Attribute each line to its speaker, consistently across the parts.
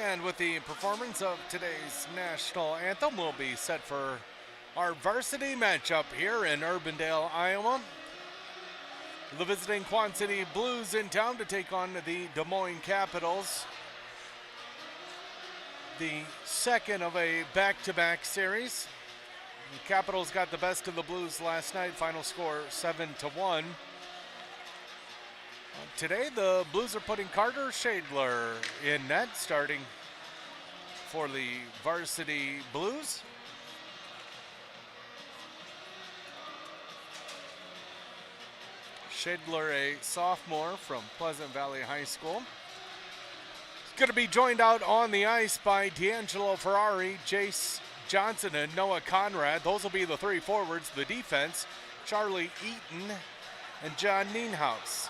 Speaker 1: And with the performance of today's national anthem, we'll be set for our varsity matchup here in Urbandale, Iowa. The visiting Quad City Blues in town to take on the Des Moines Capitals. The second of a back-to-back series. The Capitals got the best of the Blues last night, final score 7-1. Today, the Blues are putting Carter Shadler in net, starting for the Varsity Blues. Shadler, a sophomore from Pleasant Valley High School. He's going to be joined out on the ice by D'Angelo Ferrari, Jace Johnson, and Noah Conrad. Those will be the three forwards. The defense, Charlie Eaton and John Nienhaus.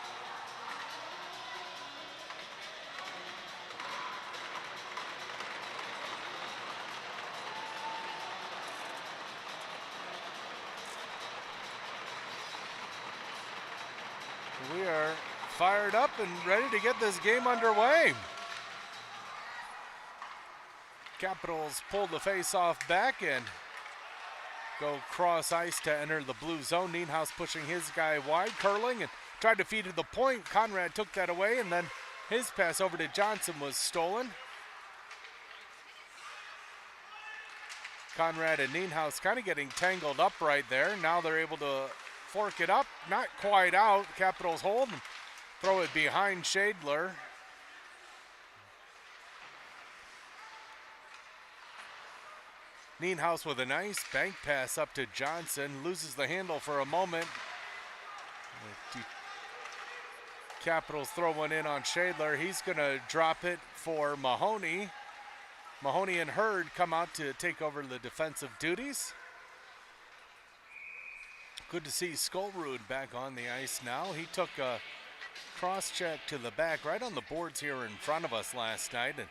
Speaker 1: We are fired up and ready to get this game underway. Capitals pull the face-off back and go cross ice to enter the blue zone. Nienhaus pushing his guy wide, curling and tried to feed to the point. Conrad took that away, and then his pass over to Johnson was stolen. Conrad and Nienhaus kind of getting tangled up right there. Now they're able to fork it up, not quite out. Capitals hold and throw it behind Shadler. Nienhaus with a nice bank pass up to Johnson, loses the handle for a moment. The Capitals throw one in on Shadler. He's going to drop it for Mahoney. Mahoney and Hurd come out to take over the defensive duties. Good to see Skolrud back on the ice now. He took a cross check to the back right on the boards here in front of us last night and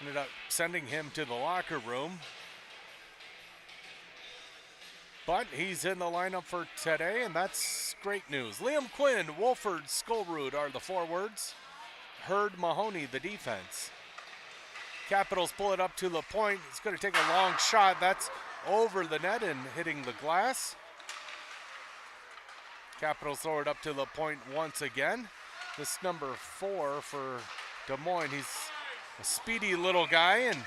Speaker 1: ended up sending him to the locker room. But he's in the lineup for today, and that's great news. Liam Quinn, Wolford, Skolrud are the forwards. Hurd, Mahoney, the defense. Capitals pull it up to the point. It's going to take a long shot. That's over the net and hitting the glass. Capitals throw it up to the point once again. This number 4 for Des Moines. He's a speedy little guy and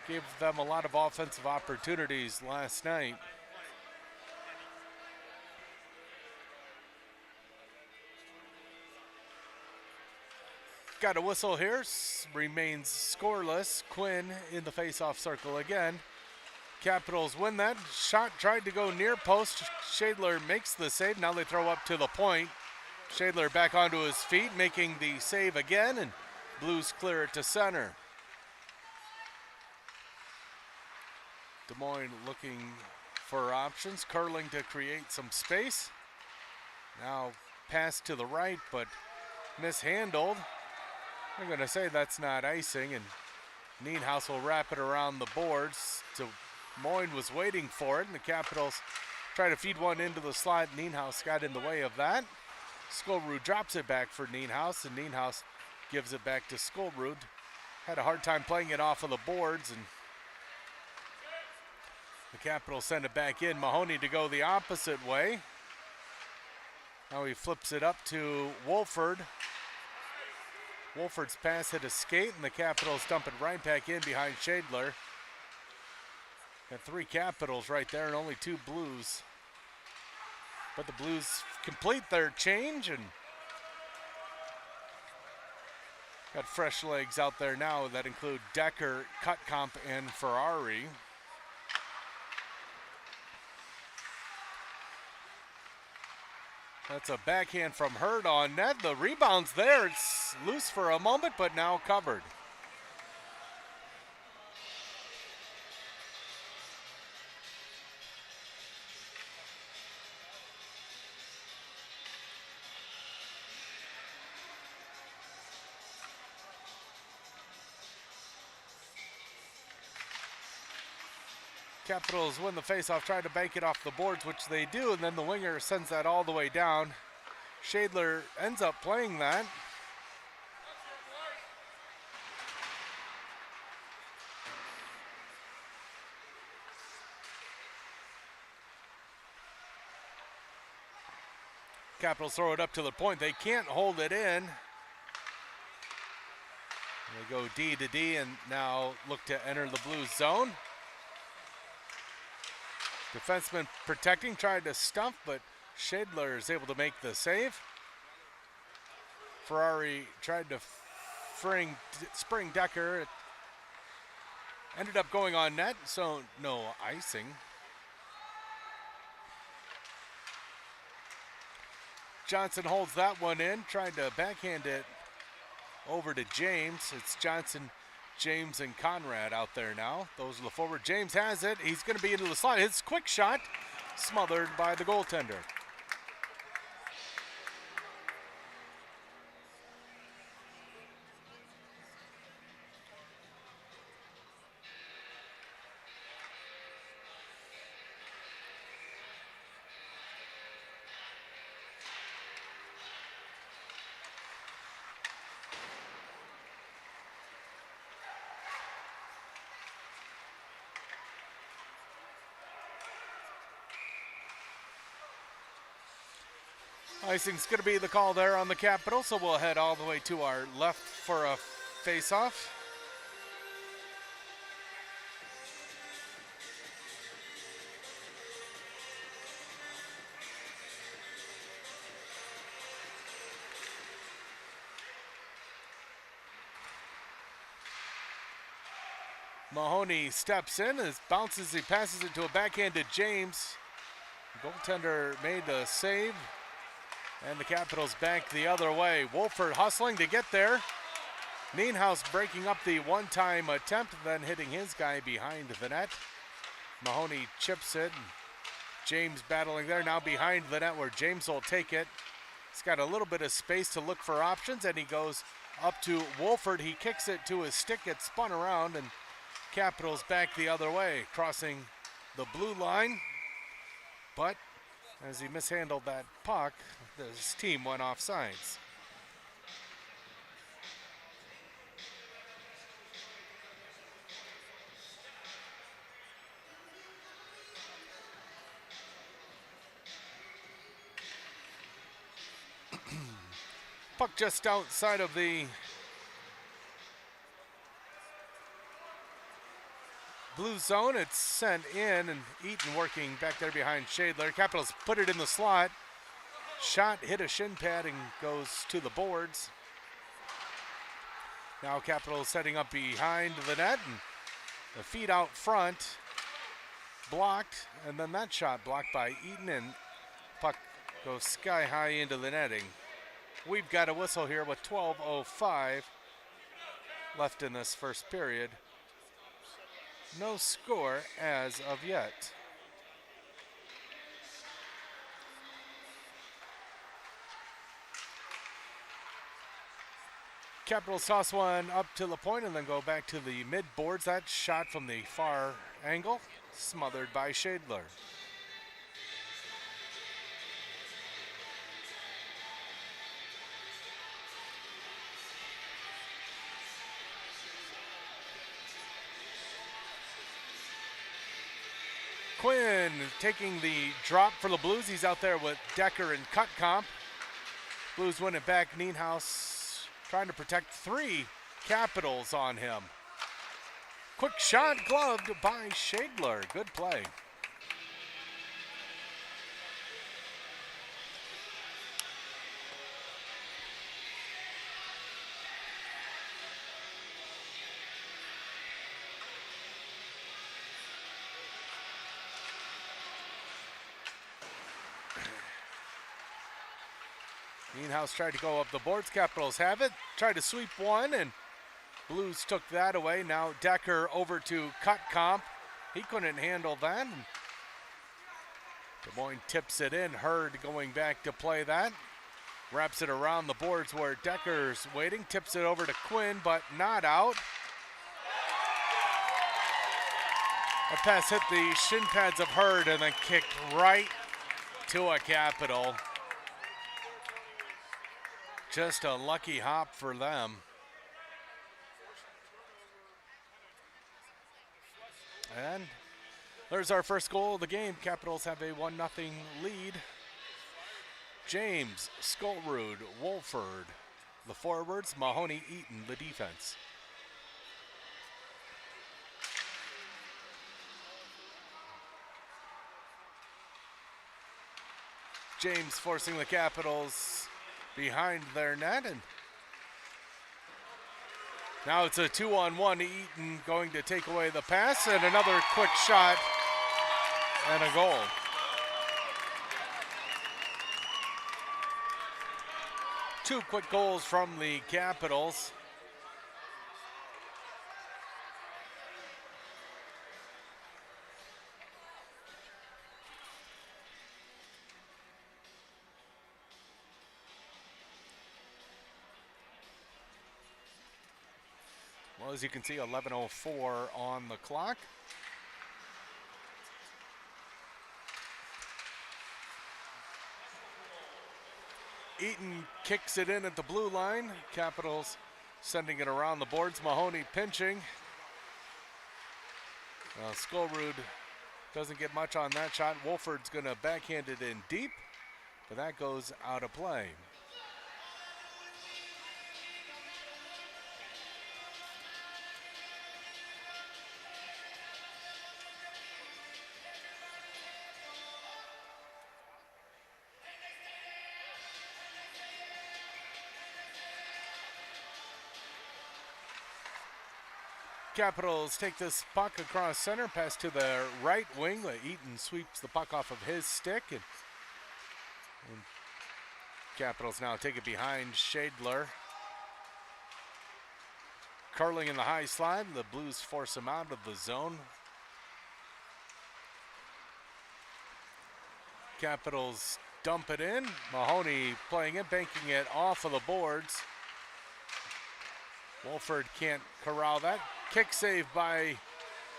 Speaker 1: gave them a lot of offensive opportunities last night. Got a whistle here, remains scoreless. Quinn in the face-off circle again. Capitals win that. Shot tried to go near post. Shadler makes the save. Now they throw up to the point. Shadler back onto his feet, making the save again, and Blues clear it to center. Des Moines looking for options, curling to create some space. Now pass to the right, but mishandled. I'm going to say that's not icing, and Nienhaus will wrap it around the boards. So Moines was waiting for it, and the Capitals try to feed one into the slot. Nienhaus got in the way of that. Skolrud drops it back for Nienhaus, and Nienhaus gives it back to Skolrud. Had a hard time playing it off of the boards, and the Capitals send it back in. Mahoney to go the opposite way. Now he flips it up to Wolford. Wolford's pass hit a skate, and the Capitals dump it right back in behind Shadler. Got 3 Capitals right there and only 2 Blues. But the Blues complete their change and got fresh legs out there now that include Decker, Cutcomp, and Ferrari. That's a backhand from Hurd on net. The rebound's there. It's loose for a moment, but now covered. Capitals win the faceoff, try to bank it off the boards, which they do, and then the winger sends that all the way down. Shadler ends up playing that. Capitals throw it up to the point. They can't hold it in. They go D to D and now look to enter the blue zone. Defenseman protecting, tried to stump, but Shadler is able to make the save. Ferrari tried to spring Decker. It ended up going on net, so no icing. Johnson holds that one in, trying to backhand it over to James. It's Johnson, James, and Conrad out there now. Those are the forward. James has it. He's going to be into the slot. His quick shot smothered by the goaltender. Icing's going to be the call there on the Capitol, so we'll head all the way to our left for a face-off. Mahoney steps in, bounces, he passes it to a backhand to James. The goaltender made the save. And the Capitals back the other way. Wolford hustling to get there. Nienhuis breaking up the one-time attempt, then hitting his guy behind the net. Mahoney chips it. James battling there, now behind the net where James will take it. He's got a little bit of space to look for options, and he goes up to Wolford. He kicks it to his stick, gets spun around, and Capitals back the other way, crossing the blue line. But as he mishandled that puck, his team went off sides. Puck just outside of the blue zone. It's sent in, and Eaton working back there behind Shadler. Capitals put it in the slot. Shot hit a shin pad and goes to the boards. Now Capitals setting up behind the net, and the feed out front blocked, and then that shot blocked by Eaton, and puck goes sky high into the netting. We've got a whistle here with 12:05 left in this first period. No score as of yet. Capitals toss one up to the point and then go back to the mid boards. That shot from the far angle, smothered by Shadler. Quinn taking the drop for the Blues. He's out there with Decker and Cutcomp. Blues win it back. Nienhuis trying to protect three Capitals on him. Quick shot gloved by Shadler. Good play. Nienhuis tried to go up the boards. Capitals have it. Tried to sweep one, and Blues took that away. Now Decker over to Cutcomp. He couldn't handle that. Des Moines tips it in. Hurd going back to play that. Wraps it around the boards where Decker's waiting. Tips it over to Quinn, but not out. A pass hit the shin pads of Hurd and then kicked right to a Capital. Just a lucky hop for them. And there's our first goal of the game. Capitals have a 1-0 lead. James, Skolrud, Wolford, the forwards, Mahoney, Eaton, the defense. James forcing the Capitals behind their net, and now it's a 2-on-1. Eaton going to take away the pass, and another quick shot and a goal. Two quick goals from the Capitals. Well, as you can see, 11:04 on the clock. Eaton kicks it in at the blue line. Capitals sending it around the boards. Mahoney pinching. Skolrud doesn't get much on that shot. Wolford's going to backhand it in deep, but that goes out of play. Capitals take this puck across center, pass to the right wing. Eaton sweeps the puck off of his stick, and Capitals now take it behind Shadler. Curling in the high slide, the Blues force him out of the zone. Capitals dump it in. Mahoney playing it, banking it off of the boards. Wolford can't corral that. Kick save by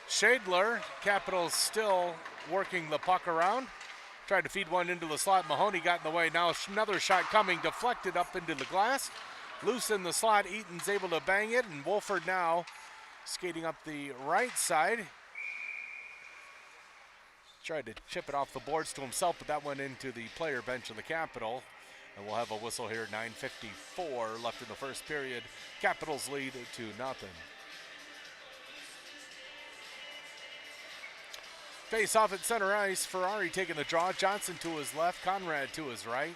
Speaker 1: Shadler. Capitals still working the puck around. Tried to feed one into the slot. Mahoney got in the way. Now another shot coming, deflected up into the glass. Loose in the slot. Eaton's able to bang it, and Wolford now skating up the right side. Tried to chip it off the boards to himself, but that went into the player bench of the Capital. And we'll have a whistle here. 9:54 left in the first period. Capitals lead 2-0. Face off at center ice. Ferrari taking the draw. Johnson to his left. Conrad to his right.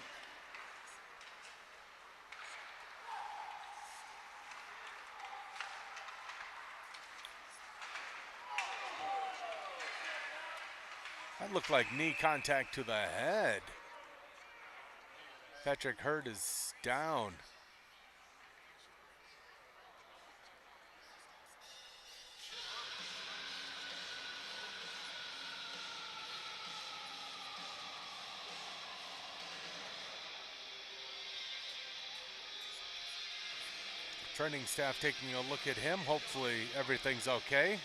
Speaker 1: That looked like knee contact to the head. Patrick Hurd is down. Training staff taking a look at him. Hopefully everything's okay.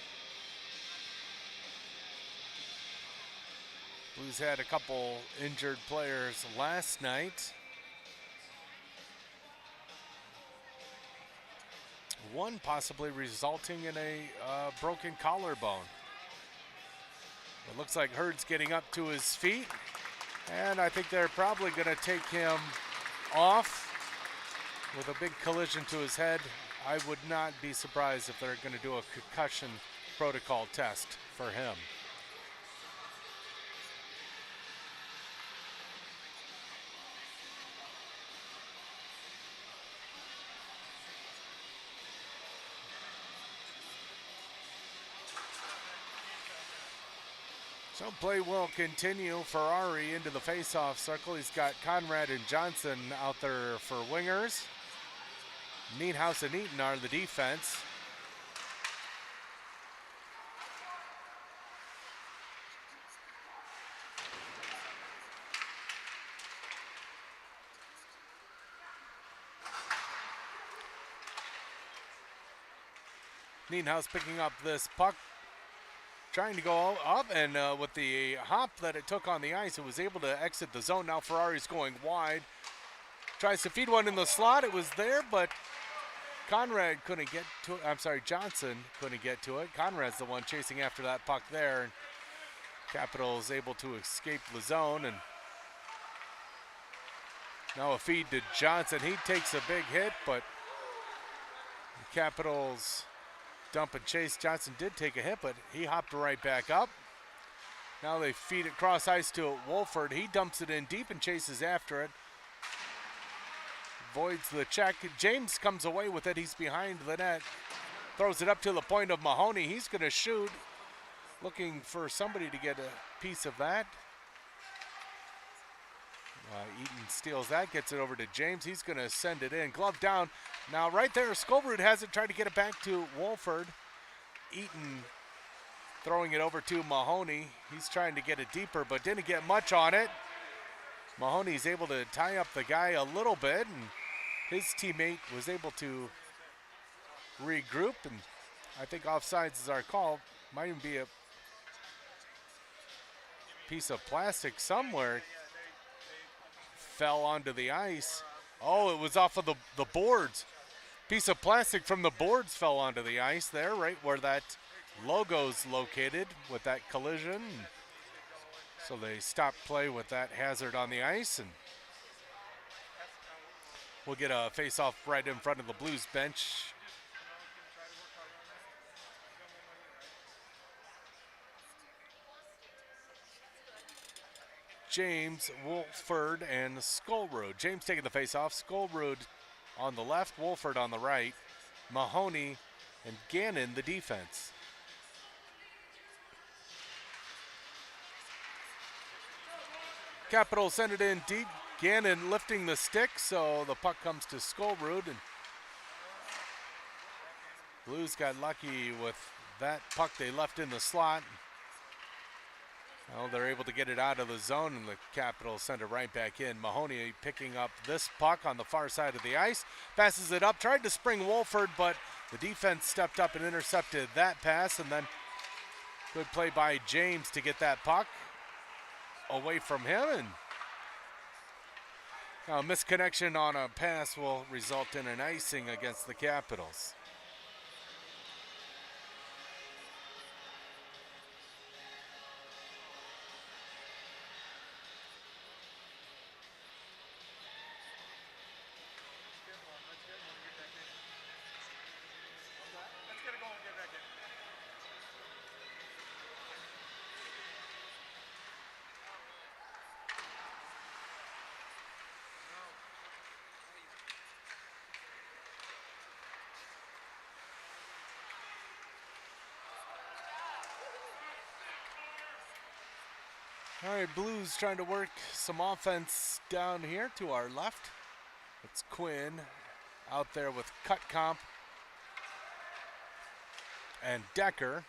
Speaker 1: Blues had a couple injured players last night. One possibly resulting in a broken collarbone. It looks like Hurd's getting up to his feet, and I think they're probably going to take him off with a big collision to his head. I would not be surprised if they're going to do a concussion protocol test for him. So play will continue. Ferrari into the face-off circle. He's got Conrad and Johnson out there for wingers. Neathouse and Eaton are the defense. Neathouse picking up this puck. Trying to go up, and with the hop that it took on the ice, it was able to exit the zone. Now Ferrari's going wide. Tries to feed one in the slot. It was there, but Conrad couldn't get to it. I'm sorry, Johnson couldn't get to it. Conrad's the one chasing after that puck there. And Capitals able to escape the zone. And Now a feed to Johnson. He takes a big hit, but the Capitals dump and chase. Johnson did take a hit, but he hopped right back up. Now they feed it cross ice to Wolford. He dumps it in deep and chases after it. Voids the check. James comes away with it. He's behind the net. Throws it up to the point of Mahoney. He's going to shoot. Looking for somebody to get a piece of that. Eaton steals that, gets it over to James. He's going to send it in. Glove down. Now right there, Skolbrud has it, tried to get it back to Wolford. Eaton throwing it over to Mahoney. He's trying to get it deeper, but didn't get much on it. Mahoney's able to tie up the guy a little bit, and his teammate was able to regroup, and I think offsides is our call. Might even be a piece of plastic somewhere. Fell onto the ice. Oh, it was off of the boards. Piece of plastic from the boards fell onto the ice there, right where that logo's located with that collision. So they stopped play with that hazard on the ice, and we'll get a face-off right in front of the Blues bench. James, Wolford, and Skolbrud. James taking the face-off. Skolbrud on the left, Wolford on the right. Mahoney and Gannon the defense. Capitals send it in deep. Gannon lifting the stick, so the puck comes to Skolbrud. And Blues got lucky with that puck they left in the slot. Well, they're able to get it out of the zone, and the Capitals send it right back in. Mahoney picking up this puck on the far side of the ice. Passes it up, tried to spring Wolford, but the defense stepped up and intercepted that pass, and then good play by James to get that puck away from him. And now a misconnection on a pass will result in an icing against the Capitals. All right, Blues trying to work some offense down here to our left. It's Quinn out there with Cutcomp and Decker.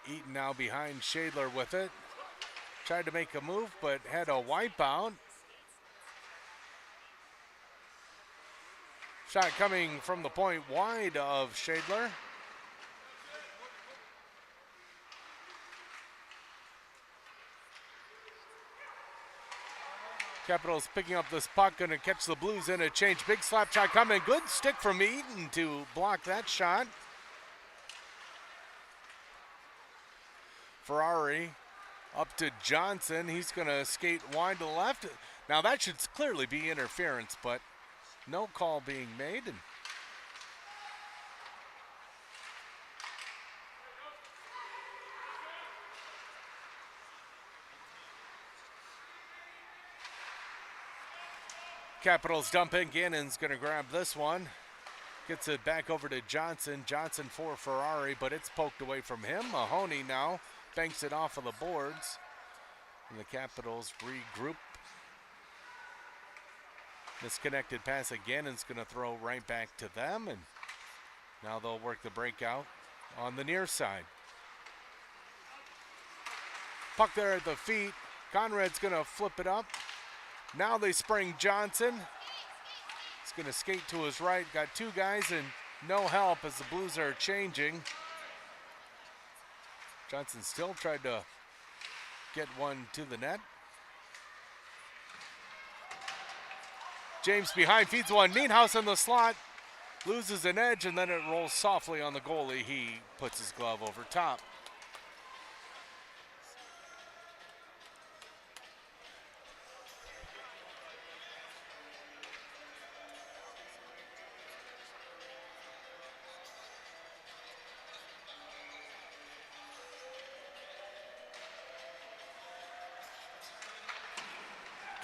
Speaker 1: Eaton now behind Shadler with it. Tried to make a move, but had a wipeout. Shot coming from the point wide of Shadler. Capitals picking up this puck, going to catch the Blues in a change. Big slap shot coming. Good stick from Eaton to block that shot. Ferrari up to Johnson. He's going to skate wide to the left. Now that should clearly be interference, but no call being made. And Capitals dump in. Gannon's going to grab this one. Gets it back over to Johnson. Johnson for Ferrari, but it's poked away from him. Mahoney now banks it off of the boards. And the Capitals regroup. Disconnected pass again, and it's going to throw right back to them. And now they'll work the breakout on the near side. Puck there at the feet. Conrad's going to flip it up. Now they spring Johnson. He's going to skate to his right. Got two guys and no help as the Blues are changing. Johnson still tried to get one to the net. James behind, feeds one. Nienhuis in the slot. Loses an edge, and then it rolls softly on the goalie. He puts his glove over top.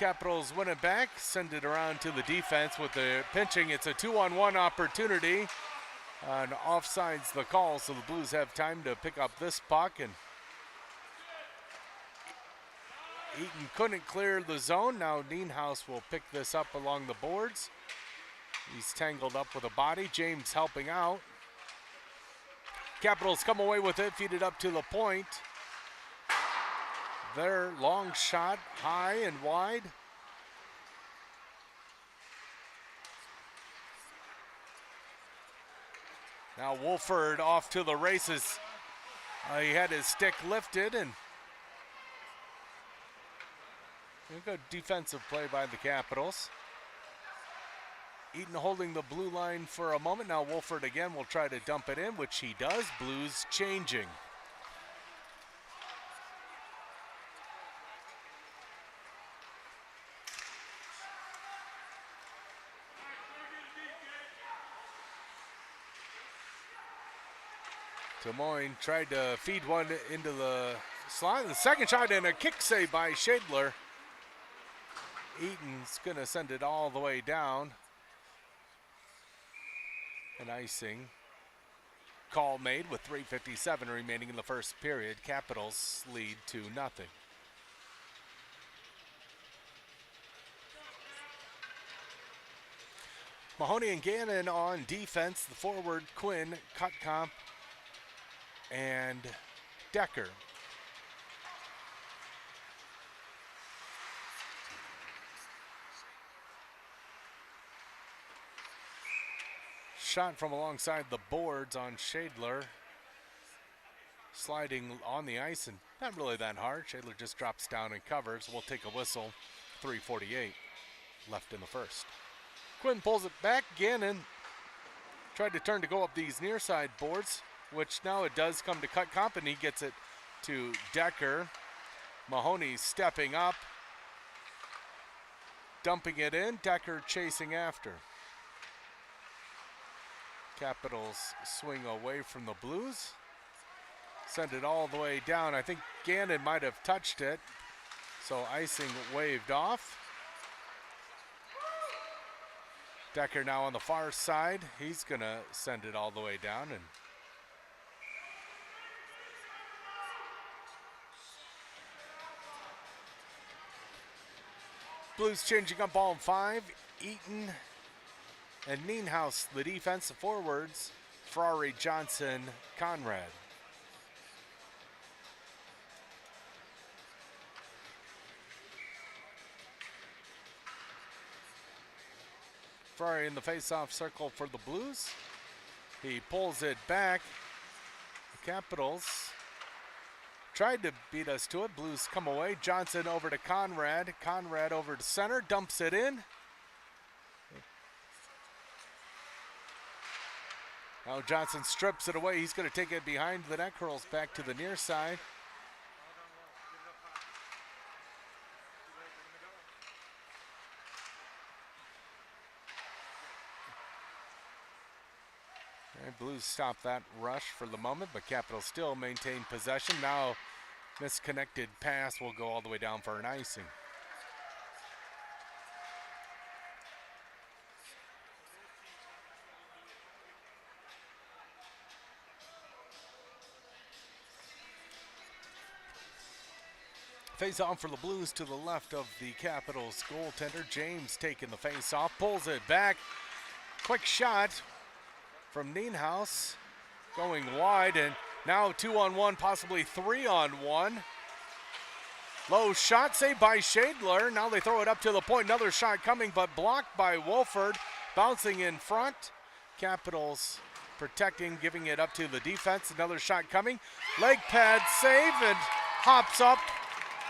Speaker 1: Capitals win it back, send it around to the defense with the pinching. It's a 2-on-1 opportunity. And offside's the call, so the Blues have time to pick up this puck. And Eaton couldn't clear the zone. Now Nienhuis will pick this up along the boards. He's tangled up with a body. James helping out. Capitals come away with it, feed it up to the point. Their long shot, high and wide. Now Wolford off to the races. He had his stick lifted, and a good defensive play by the Capitals. Eaton holding the blue line for a moment. Now Wolford again will try to dump it in, which he does. Blues changing. Des Moines tried to feed one into the slot. The second shot and a kick save by Schadler. Eaton's going to send it all the way down. An icing call made with 3:57 remaining in the first period. Capitals lead 2-0. Mahoney and Gannon on defense. The forward, Quinn, Cutcomp, and Decker. Shot from alongside the boards on Schadler. Sliding on the ice and not really that hard. Schadler just drops down and covers. We'll take a whistle. 3:48 left in the first. Quinn pulls it back. Gannon tried to turn to go up these near side boards, which now it does come to Cutcomp, and he gets it to Decker. Mahoney stepping up, dumping it in. Decker chasing after. Capitals swing away from the Blues. Send it all the way down. I think Gannon might have touched it, so icing waved off. Decker now on the far side. He's going to send it all the way down. And Blues changing up all 5. Eaton and Nienhuis, the defensive forwards. Ferrari, Johnson, Conrad. Ferrari in the face-off circle for the Blues. He pulls it back. The Capitals tried to beat us to it. Blues come away. Johnson over to Conrad. Conrad over to center. Dumps it in. Now Johnson strips it away. He's going to take it behind the net. Curls back to the near side. And Blues stop that rush for the moment, but Capitals still maintain possession. Now misconnected pass will go all the way down for an icing. Face off for the Blues to the left of the Capitals goaltender. James taking the face off, pulls it back. Quick shot from Nienhuis going wide, and now 2-on-1, possibly 3-on-1. Low shot saved by Schadler. Now they throw it up to the point. Another shot coming, but blocked by Wolford. Bouncing in front. Capitals protecting, giving it up to the defense. Another shot coming. Leg pad save, and hops up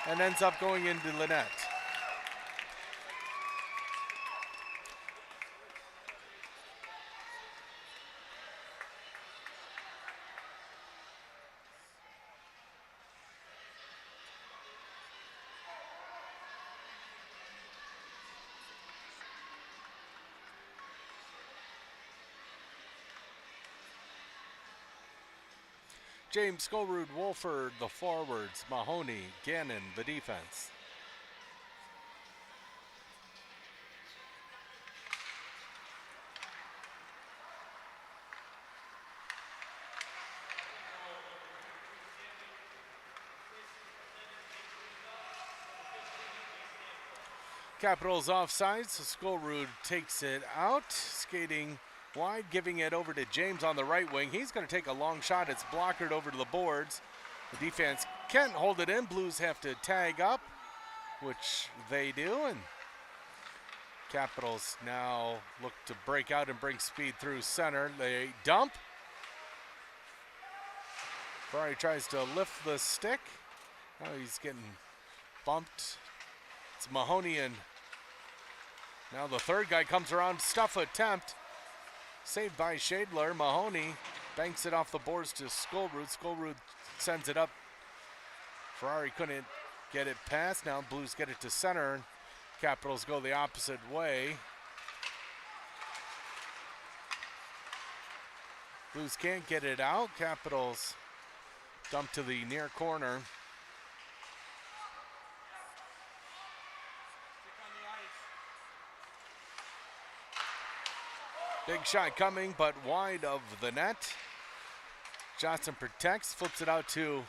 Speaker 1: and ends up going into the net. James, Skolrud, Wolford, the forwards. Mahoney, Gannon, the defense. Capitals offside, so Skolrud takes it out, skating wide, giving it over to James on the right wing. He's going to take a long shot. It's blockered over to the boards. The defense can't hold it in. Blues have to tag up, which they do, and Capitals now look to break out and bring speed through center. They dump. Ferrari tries to lift the stick. Now he's getting bumped. It's Mahoney, and now the third guy comes around. Stuff attempt. Saved by Shadler. Mahoney banks it off the boards to Skolrud. Skolrud sends it up. Ferrari couldn't get it past. Now Blues get it to center. Capitals go the opposite way. Blues can't get it out. Capitals dump to the near corner. Big shot coming, but wide of the net. Johnson protects, flips it out to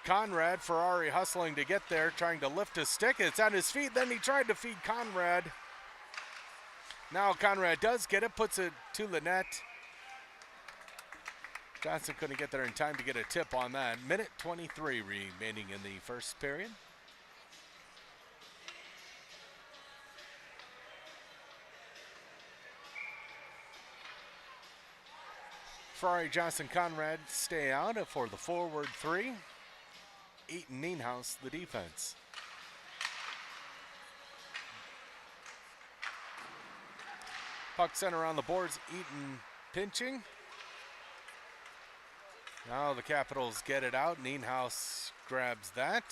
Speaker 1: Conrad. Ferrari hustling to get there, trying to lift his stick. It's at his feet. Then he tried to feed Conrad. Now Conrad does get it, puts it to the net. Johnson couldn't get there in time to get a tip on that. Minute 23 remaining in the first period. Ferrari, Johnson, Conrad stay out for the forward three. Eaton, Nienhaus, the defense. Puck center on the boards. Eaton pinching. Now the Capitals get it out. Nienhaus grabs that.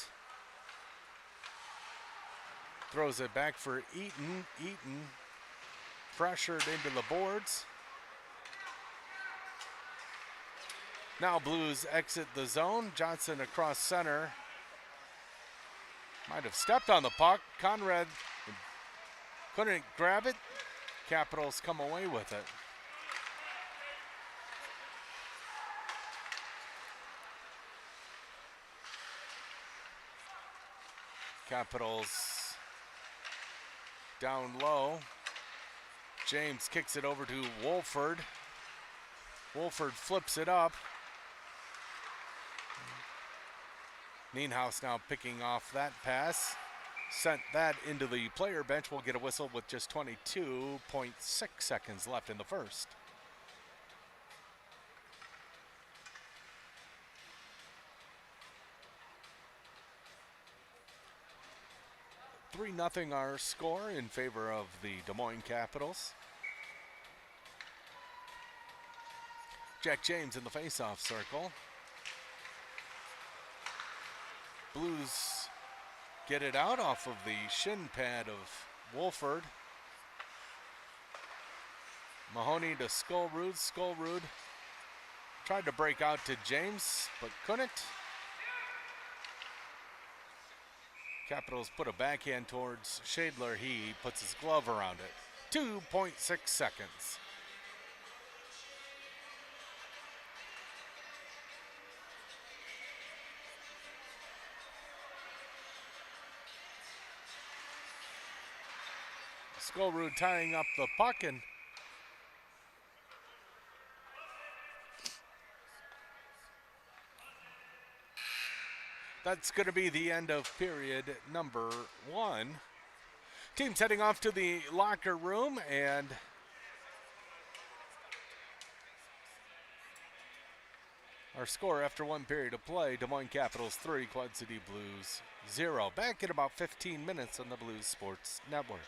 Speaker 1: Throws it back for Eaton. Eaton pressured into the boards. Now Blues exit the zone. Johnson across center. Might have stepped on the puck. Conrad couldn't grab it. Capitals come away with it. Capitals down low. James kicks it over to Wolford. Wolford flips it up. Nienhaus now picking off that pass. Sent that into the player bench. We'll get a whistle with just 22.6 seconds left in the first. Three 0 our score in favor of the Des Moines Capitals. Jack James in the faceoff circle. Blues get it out off of the shin pad of Wolford. Mahoney to Skolrud. Skolrud tried to break out to James, but couldn't. Capitals put a backhand towards Shadler. He puts his glove around it. 2.6 seconds. Skolrud tying up the puck, and that's going to be the end of period number 1. Teams heading off to the locker room, and our score after 1 period of play, Des Moines Capitals 3, Quad City Blues 0. Back in about 15 minutes on the Blues Sports Network.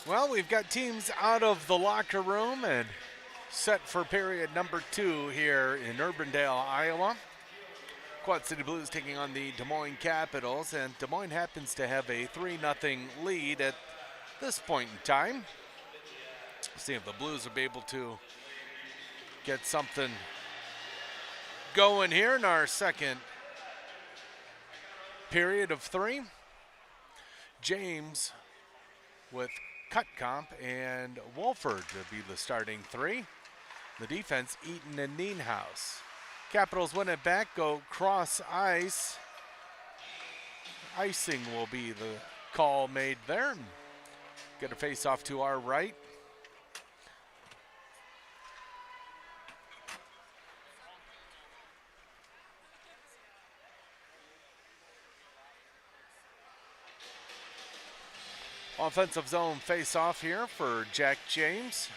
Speaker 1: Well, we've got teams out of the locker room and set for period number 2 here in Urbandale, Iowa. Quad City Blues taking on the Des Moines Capitals, and Des Moines happens to have a 3-0 lead at this point in time. See if the Blues will be able to get something going here in our second period of 3. James with Cutcomp and Wolford to be the starting 3. The defense, Eaton and Nienhaus. Capitals win it back, go cross ice. Icing will be the call made there. Get a face off to our right. Offensive zone face-off here for Jack James.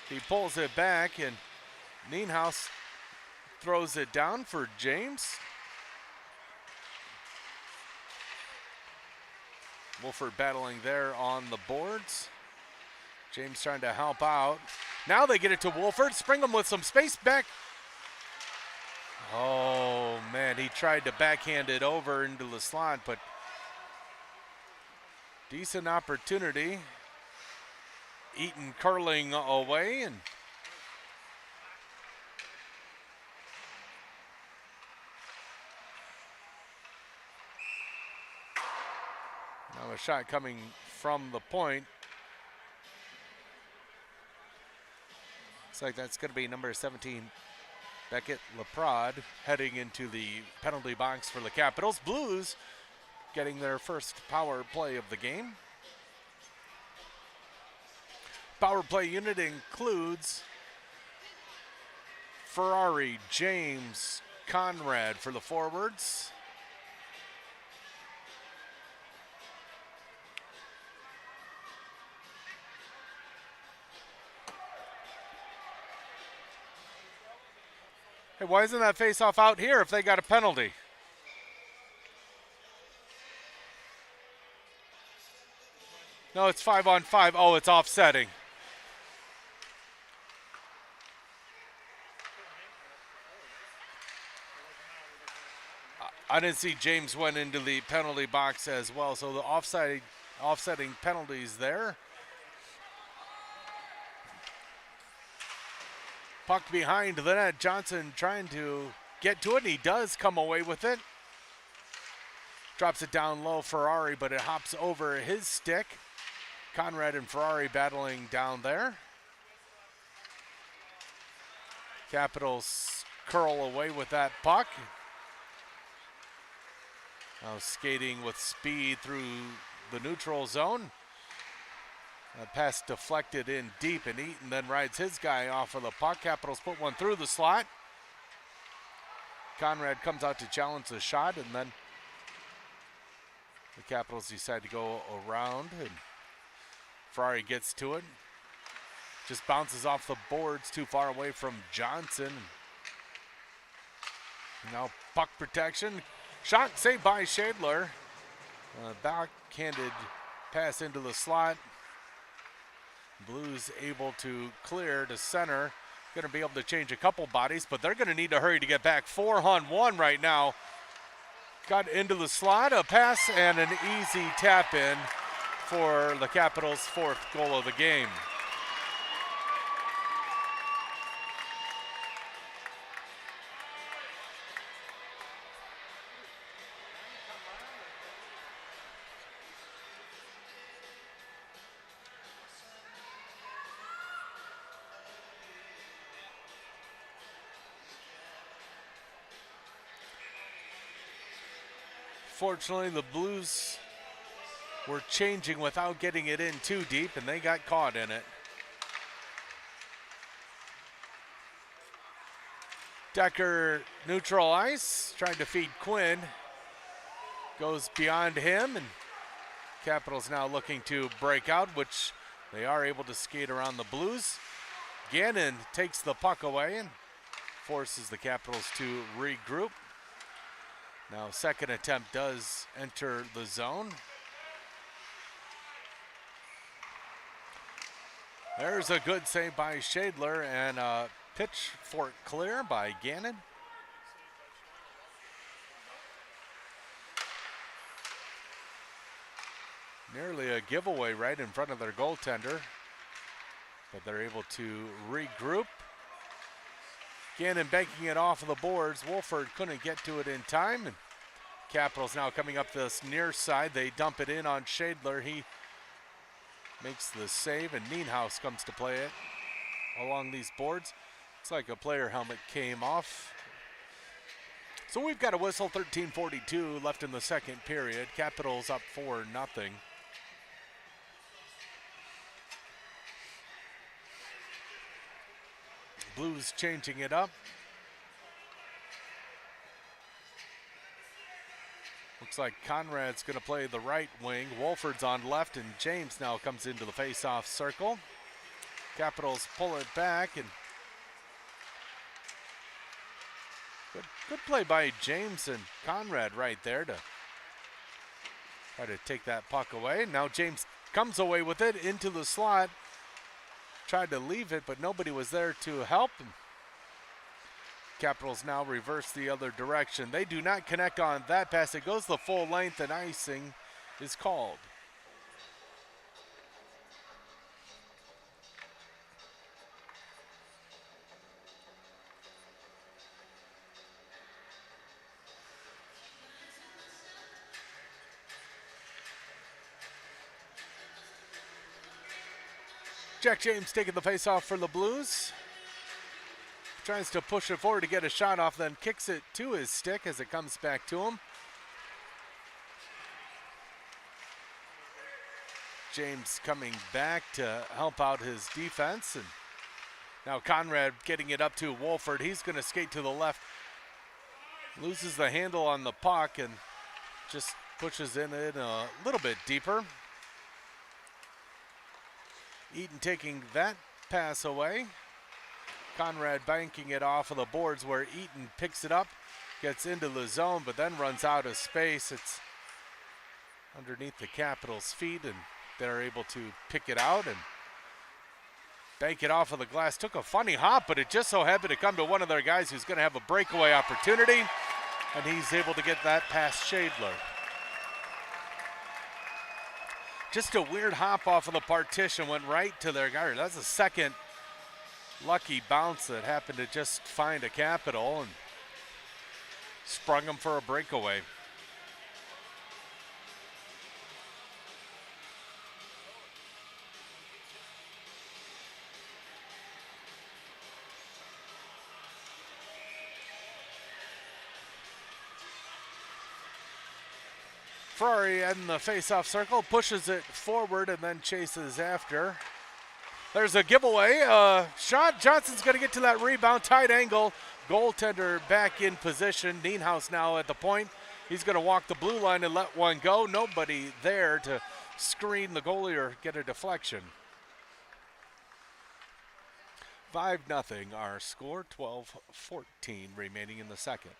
Speaker 1: He pulls it back, and Nienhaus throws it down for James. Wolford battling there on the boards. James trying to help out. Now they get it to Wolford. Springham with some space back. Oh, man, he tried to backhand it over into the slot, but decent opportunity. Eaton curling away, and now a shot coming from the point. Looks like that's going to be number 17, Beckett Leprod, heading into the penalty box for the Capitals. Blues getting their first power play of the game. Power play unit includes Ferrari, James, Conrad for the forwards. Hey, why isn't that face-off out here if they got a penalty? No, it's 5-on-5. Oh, it's offsetting. I didn't see James went into the penalty box as well, so the offsetting penalties there. Puck behind the net. Johnson trying to get to it, and he does come away with it. Drops it down low, Ferrari, but it hops over his stick. Conrad and Ferrari battling down there. Capitals curl away with that puck. Now skating with speed through the neutral zone. That pass deflected in deep, and Eaton then rides his guy off of the puck. Capitals put one through the slot. Conrad comes out to challenge the shot, and then the Capitals decide to go around, and Ferrari gets to it. Just bounces off the boards too far away from Johnson. Now puck protection. Shot saved by Shadler. Backhanded pass into the slot. Blues able to clear to center. Going to be able to change a couple bodies, but they're going to need to hurry to get back. 4-on-1 right now. Got into the slot, a pass, and an easy tap in for the Capitals' 4th goal of the game. Fortunately, the Blues were changing without getting it in too deep, and they got caught in it. Decker neutral ice, trying to feed Quinn. Goes beyond him, and Capitals now looking to break out, which they are able to skate around the Blues. Gannon takes the puck away and forces the Capitals to regroup. Now second attempt does enter the zone. There's a good save by Shadler and a pitchfork clear by Gannon. Nearly a giveaway right in front of their goaltender, but they're able to regroup. Gannon banking it off of the boards. Wolford couldn't get to it in time, and Capitals now coming up this near side. They dump it in on Shadler. He makes the save, and Nienhaus comes to play it along these boards. It's like a player helmet came off. So we've got a whistle, 13:42 left in the second period. Capitals up 4-0. Blues changing it up. Looks like Conrad's going to play the right wing. Wolford's on left, and James now comes into the face-off circle. Capitals pull it back, and good play by James and Conrad right there to try to take that puck away. Now James comes away with it into the slot. Tried to leave it, but nobody was there to help him. Capitals now reverse the other direction. They do not connect on that pass. It goes the full length, and icing is called. Jack James taking the face-off for the Blues. Tries to push it forward to get a shot off, then kicks it to his stick as it comes back to him. James coming back to help out his defense. And now Conrad getting it up to Wolford. He's going to skate to the left. Loses the handle on the puck and just pushes in it a little bit deeper. Eaton taking that pass away. Conrad banking it off of the boards where Eaton picks it up, gets into the zone, but then runs out of space. It's underneath the Capitals' feet, and they're able to pick it out and bank it off of the glass. Took a funny hop, but it just so happened to come to one of their guys who's going to have a breakaway opportunity, and he's able to get that past Shadler. Just a weird hop off of the partition, went right to their guy. That's a second lucky bounce that happened to just find a Capital and sprung him for a breakaway. Ferrari in the face-off circle, pushes it forward and then chases after. There's a giveaway, shot. Johnson's going to get to that rebound, tight angle. Goaltender back in position. Nienhaus now at the point. He's going to walk the blue line and let one go. Nobody there to screen the goalie or get a deflection. 5-0 our score, 12-14 remaining in the second.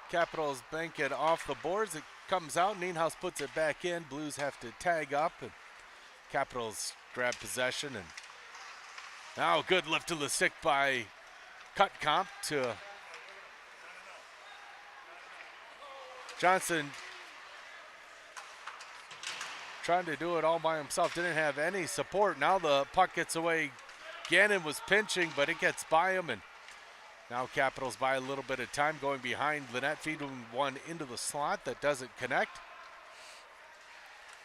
Speaker 1: Capitals bank it off the boards. It comes out. Nienhaus puts it back in. Blues have to tag up, and Capitals grab possession. And now good lift to the stick by Cutcomp to Johnson. Trying to do it all by himself. Didn't have any support. Now the puck gets away. Gannon was pinching, but it gets by him, and now Capitals buy a little bit of time going behind the net, feeding one into the slot that doesn't connect.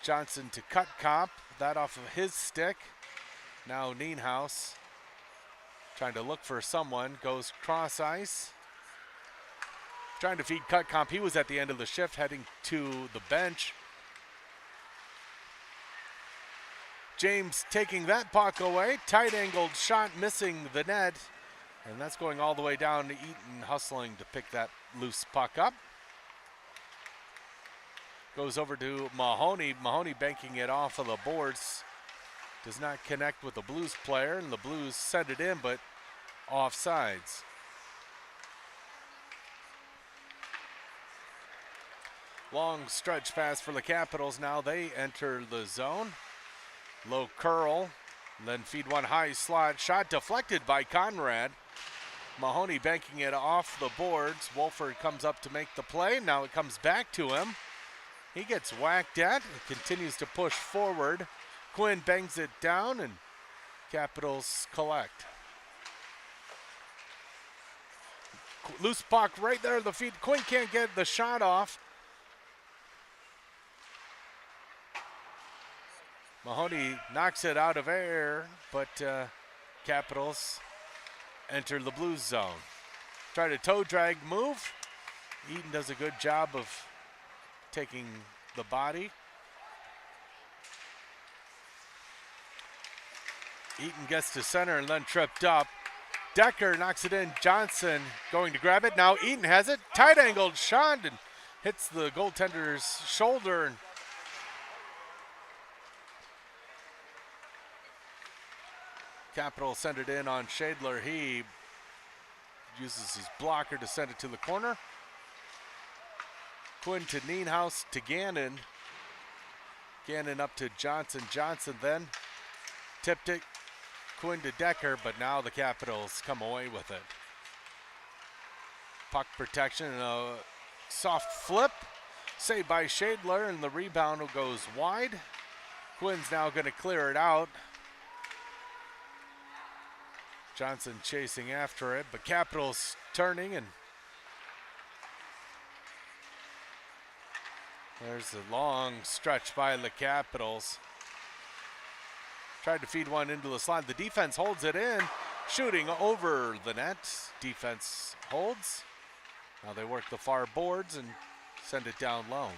Speaker 1: Johnson to Cutcomp, that off of his stick. Now Nienhaus trying to look for someone, goes cross ice. Trying to feed Cutcomp. He was at the end of the shift heading to the bench. James taking that puck away. Tight angled shot missing the net. And that's going all the way down to Eaton, hustling to pick that loose puck up. Goes over to Mahoney. Mahoney banking it off of the boards. Does not connect with the Blues player, and the Blues send it in, but offsides. Long stretch pass for the Capitals. Now they enter the zone. Low curl, then feed one high slot. Shot deflected by Conrad. Mahoney banking it off the boards. Wolford comes up to make the play. Now it comes back to him. He gets whacked at and continues to push forward. Quinn bangs it down and Capitals collect. Loose puck right there at the feet. Quinn can't get the shot off. Mahoney knocks it out of air, but Capitals enter the Blues zone. Try to toe drag move. Eaton does a good job of taking the body. Eaton gets to center and then tripped up. Decker knocks it in. Johnson going to grab it. Now Eaton has it. Tight angled shot and hits the goaltender's shoulder. Capitals send it in on Shadler. He uses his blocker to send it to the corner. Quinn to Nienhuis to Gannon. Gannon up to Johnson. Johnson then tipped it. Quinn to Decker, but now the Capitals come away with it. Puck protection and a soft flip. Saved by Shadler, and the rebound goes wide. Quinn's now going to clear it out. Johnson chasing after it, but Capitals turning, and there's a long stretch by the Capitals. Tried to feed one into the slot. The defense holds it in. Shooting over the net. Defense holds. Now they work the far boards and send it down low.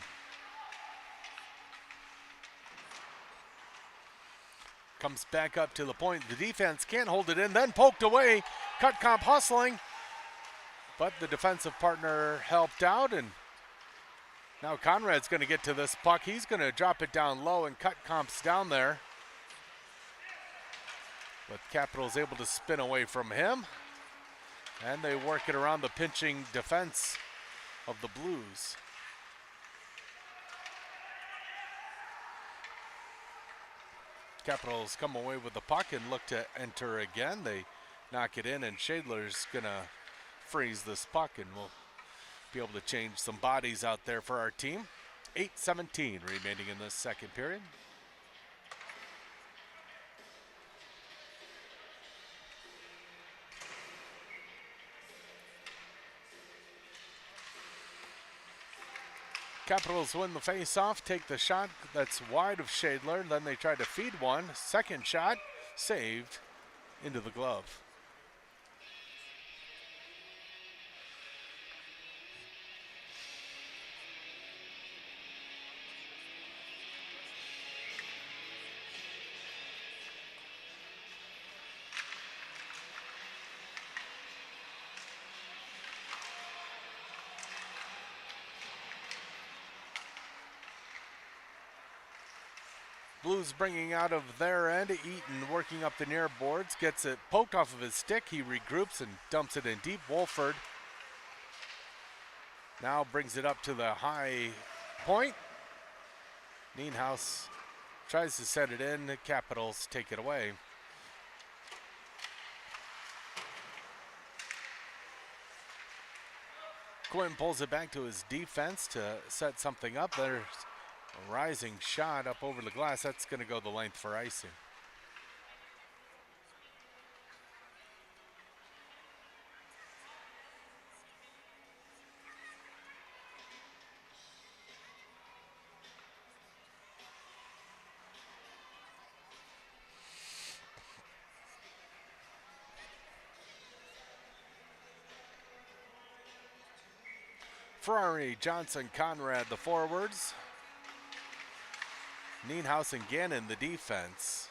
Speaker 1: Comes back up to the point. The defense can't hold it in. Then poked away. Cutcomp hustling. But the defensive partner helped out. And now Conrad's going to get to this puck. He's going to drop it down low, and Cutcomp's down there. But Capitals able to spin away from him. And they work it around the pinching defense of the Blues. Capitals come away with the puck and look to enter again. They knock it in, and Shadler's going to freeze this puck, and we'll be able to change some bodies out there for our team. 8:17 remaining in this second period. Capitals win the face-off, take the shot that's wide of Shadler. Then they try to feed one. Second shot, saved into the glove. Blues bringing out of their end. Eaton working up the near boards, gets it poked off of his stick. He regroups and dumps it in deep. Wolford now brings it up to the high point. Nienhuis tries to set it in. The Capitals take it away. Quinn pulls it back to his defense to set something up. There's a rising shot up over the glass. That's going to go the length for icing. Ferrari, Johnson, Conrad, the forwards. Nienhuis and Gannon, the defense.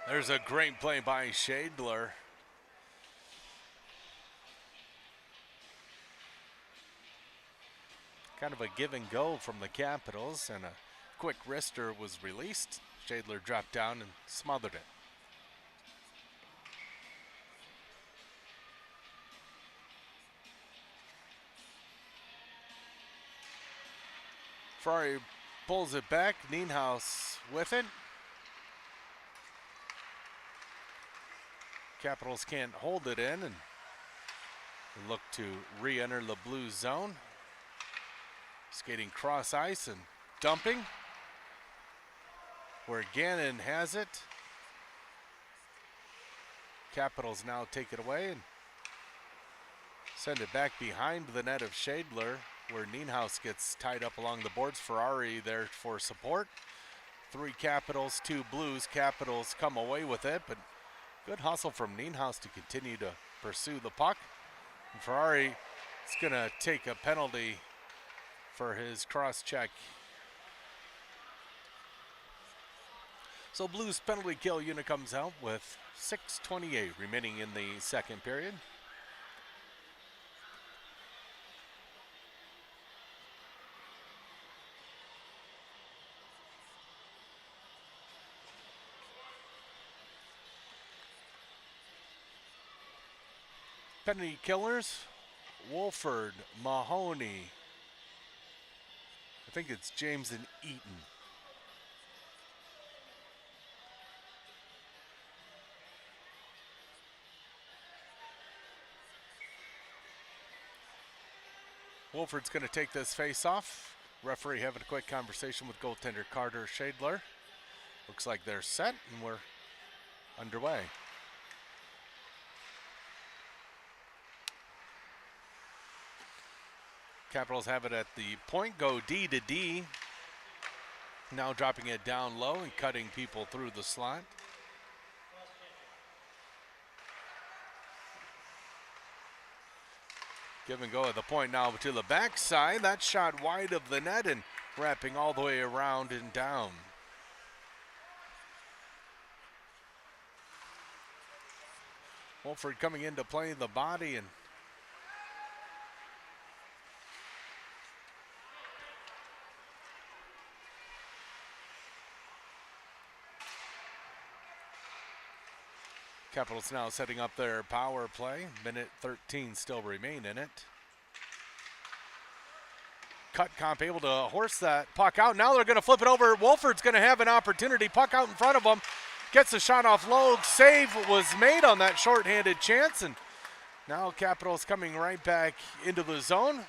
Speaker 1: There's a great play by Shadler. Kind of a give and go from the Capitals, and a quick wrister was released. Shadler dropped down and smothered it. Ferrari pulls it back. Nienhaus with it. Capitals can't hold it in and look to re-enter the blue zone. Skating cross ice and dumping. Where Gannon has it. Capitals now take it away and send it back behind the net of Shadler, where Nienhaus gets tied up along the boards. Ferrari there for support. 3 Capitals, 2 Blues. Capitals come away with it, but good hustle from Nienhaus to continue to pursue the puck. And Ferrari is going to take a penalty for his cross-check. So Blues penalty kill unit comes out with 6:28 remaining in the second period. Penalty killers, Wolford, Mahoney. I think it's James and Eaton. Wolford's going to take this face off. Referee having a quick conversation with goaltender Carter Shadler. Looks like they're set and we're underway. Capitals have it at the point, go D to D. Now dropping it down low and cutting people through the slot. Give and go at the point now to the backside. That shot wide of the net and wrapping all the way around and down. Wolford coming in to play the body, and Capitals now setting up their power play. Minute 13 still remain in it. Cut comp able to horse that puck out. Now they're going to flip it over. Wolford's going to have an opportunity. Puck out in front of him. Gets the shot off low. Save was made on that shorthanded chance. And now Capitals coming right back into the zone.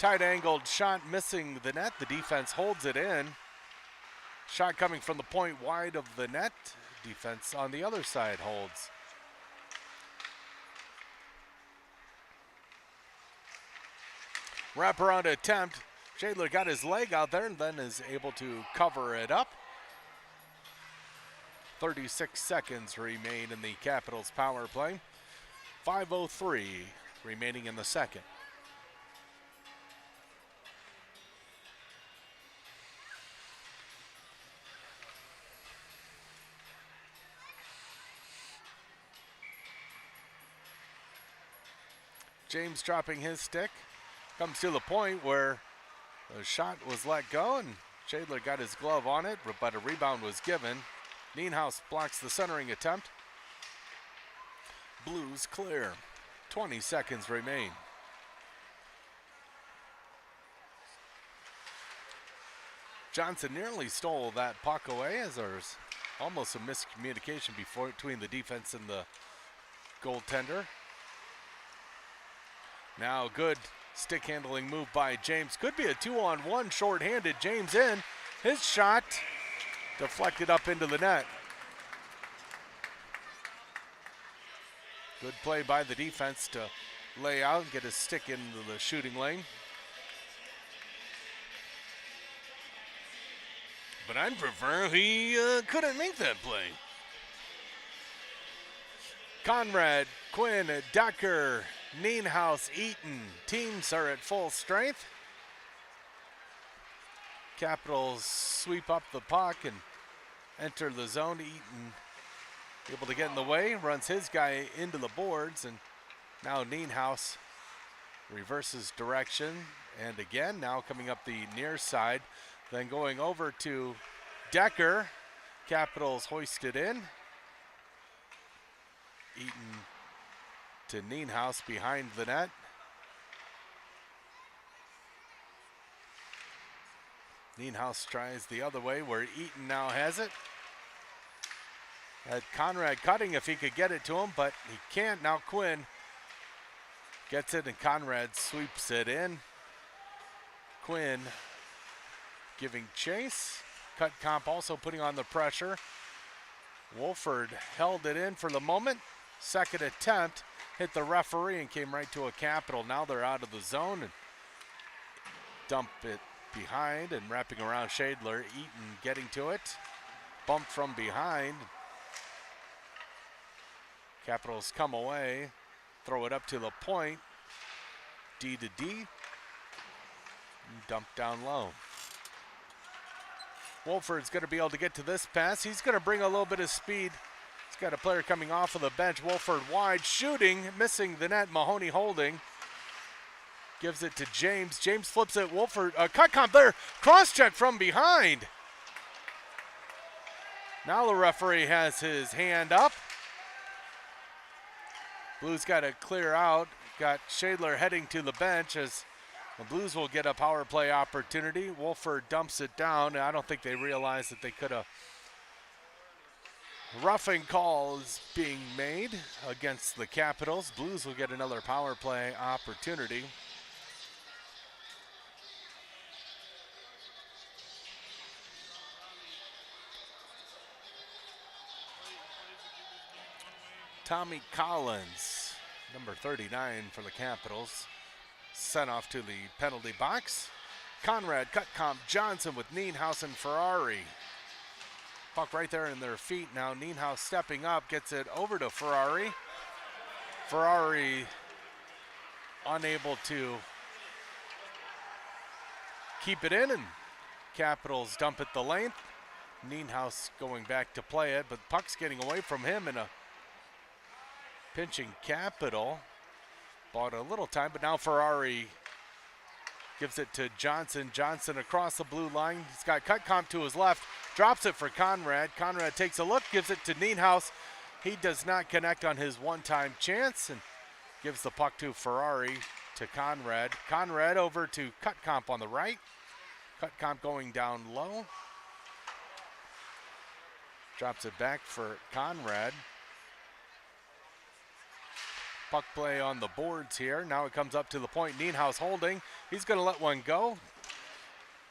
Speaker 1: Tight angled shot missing the net. The defense holds it in. Shot coming from the point wide of the net. Defense on the other side holds. Wraparound attempt. Shadler got his leg out there and then is able to cover it up. 36 seconds remain in the Capitals power play. 5:03 remaining in the second. James dropping his stick. Comes to the point where the shot was let go and Shadler got his glove on it, but a rebound was given. Nienhaus blocks the centering attempt. Blues clear. 20 seconds remain. Johnson nearly stole that puck away as there's almost a miscommunication between the defense and the goaltender. Now good stick handling move by James. Could be a 2-on-1 shorthanded. James in. His shot deflected up into the net. Good play by the defense to lay out and get his stick into the shooting lane. But I'd prefer he couldn't make that play. Conrad, Quinn, Ducker, Nienhaus, Eaton. Teams are at full strength. Capitals sweep up the puck and enter the zone. Eaton able to get in the way, runs his guy into the boards, and now Nienhaus reverses direction. And again, now coming up the near side, Then going over to Decker. Capitals hoisted in. Eaton to Nienhaus behind the net. Nienhaus tries the other way where Eaton now has it. Had Conrad cutting if he could get it to him, but he can't. Now Quinn gets it and Conrad sweeps it in. Quinn giving chase. Cutcomp also putting on the pressure. Wolford held it in for the moment. Second attempt hit the referee and came right to a Capital. Now they're out of the zone and dump it behind and wrapping around Shadler. Eaton getting to it. Bumped from behind. Capitals come away. Throw it up to the point. D to D. Dumped down low. Wolford's going to be able to get to this pass. He's going to bring a little bit of speed. He's got a player coming off of the bench. Wolford wide, shooting, missing the net. Mahoney holding. Gives it to James. James flips it. Wolford, Cutcomp there. Cross check from behind. Now the referee has his hand up. Blues got to clear out. Got Shadler heading to the bench as the Blues will get a power play opportunity. Wolford dumps it down. I don't think they realized that they could have. Roughing calls being made against the Capitals. Blues will get another power play opportunity. Tommy Collins, number 39 for the Capitals, sent off to the penalty box. Conrad, Cutcomp, Johnson with Nienhaus and Ferrari. Puck right there in their feet now. Nienhaus stepping up, gets it over to Ferrari. Ferrari unable to keep it in, and Capitals dump it the length. Nienhaus going back to play it, but puck's getting away from him, and a pinching Capital. Bought a little time, but now Ferrari gives it to Johnson. Johnson across the blue line. He's got Cutcomp to his left. Drops it for Conrad. Conrad takes a look, gives it to Nienhaus. He does not connect on his one-time chance and gives the puck to Ferrari to Conrad. Conrad over to Cutcomp on the right. Cutcomp going down low. Drops it back for Conrad. Puck play on the boards here. Now it comes up to the point. Nienhaus holding. He's going to let one go.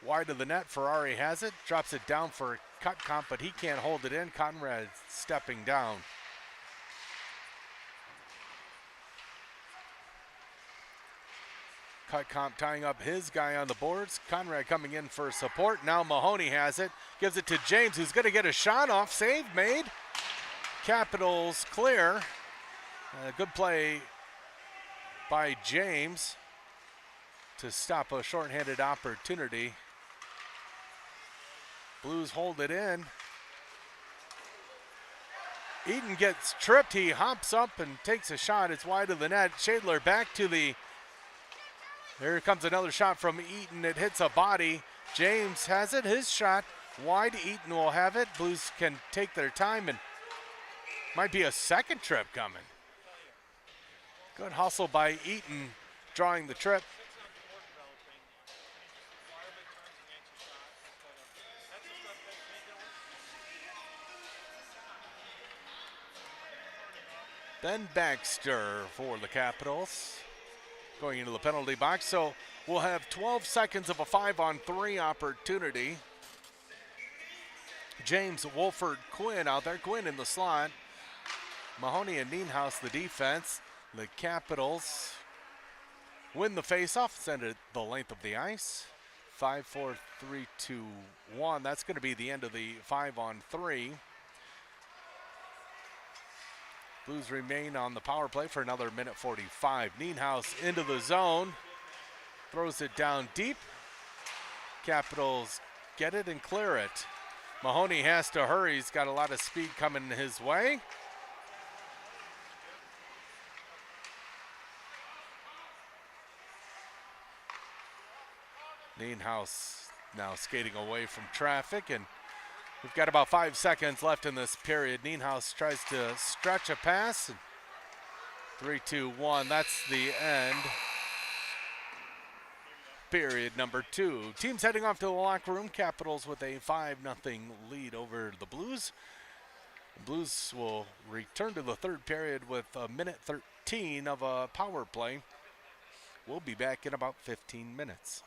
Speaker 1: Wide of the net. Ferrari has it. Drops it down for Cutcomp, but he can't hold it in. Conrad stepping down. Cutcomp tying up his guy on the boards. Conrad coming in for support. Now Mahoney has it. Gives it to James, who's going to get a shot off. Save made. Capitals clear. Good play by James to stop a shorthanded opportunity. Blues hold it in. Eaton gets tripped. He hops up and takes a shot. It's wide of the net. Shadler back to the. Here comes another shot from Eaton. It hits a body. James has it. His shot wide. Eaton will have it. Blues can take their time and might be a second trip coming. Good hustle by Eaton, drawing the trip. Ben Baxter for the Capitals going into the penalty box. So we'll have 12 seconds of a 5-on-3 opportunity. James, Wolford, Quinn out there. Quinn in the slot. Mahoney and Nienhaus the defense. The Capitals win the faceoff, send it the length of the ice. 5, 4, 3, 2, 1. That's going to be the end of the 5-on-3. Blues remain on the power play for another minute 45. Nienhaus into the zone. Throws it down deep. Capitals get it and clear it. Mahoney has to hurry. He's got a lot of speed coming his way. Nienhaus Now skating away from traffic, and we've got about 5 seconds left in this period. Nienhuis tries to stretch a pass. 3-2-1, that's the end. Period number 2. Teams heading off to the locker room. Capitals with a 5-0 lead over the Blues. The Blues will return to the third period with a minute 13 of a power play. We'll be back in about 15 minutes.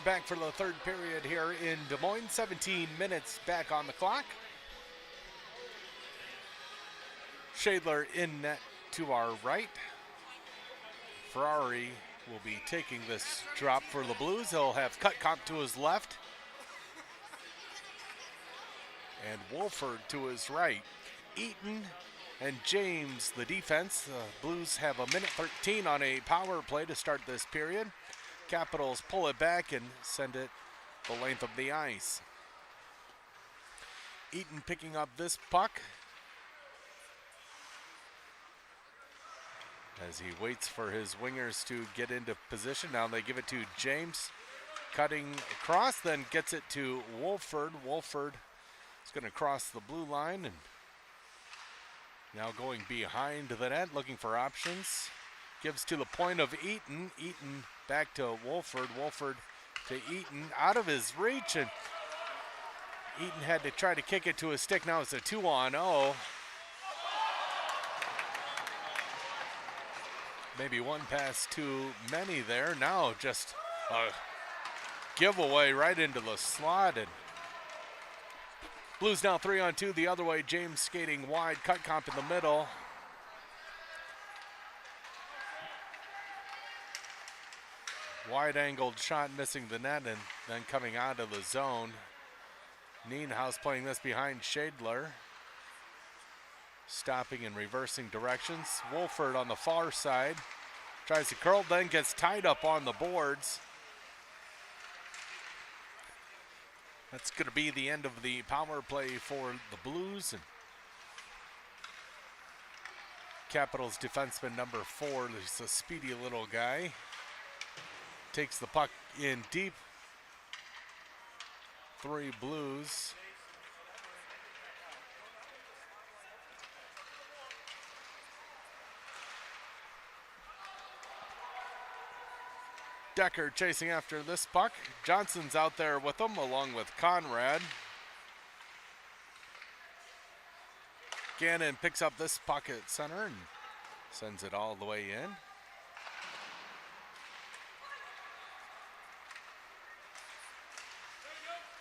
Speaker 1: we're back for the third period here in Des Moines. 17 minutes back on the clock. Shadler in net to our right. Ferrari will be taking this drop for the Blues. He'll have Cutcomp to his left. And Wolford to his right. Eaton and James, the defense. The Blues have a minute 13 on a power play to start this period. Capitals pull it back and send it the length of the ice. Eaton picking up this puck as he waits for his wingers to get into position. Now they give it to James, cutting across, then gets it to Wolford. Wolford is going to cross the blue line and now going behind the net, looking for options. Gives to the point of Eaton. Eaton back to Wolford. Wolford to Eaton, out of his reach, and Eaton had to try to kick it to his stick. Now it's a 2-on-0. Maybe one pass too many there. Now just a giveaway right into the slot, and Blues now 3-on-2 the other way. James skating wide, Cutcomp in the middle. Wide-angled shot missing the net and then coming out of the zone. Nienhuis playing this behind Shadler. Stopping and reversing directions. Wolford on the far side. Tries to curl, then gets tied up on the boards. That's going to be the end of the power play for the Blues. And Capitals defenseman number 4, he's a speedy little guy. Takes the puck in deep. 3 Blues. Decker chasing after this puck. Johnson's out there with him along with Conrad. Gannon picks up this puck at center and sends it all the way in.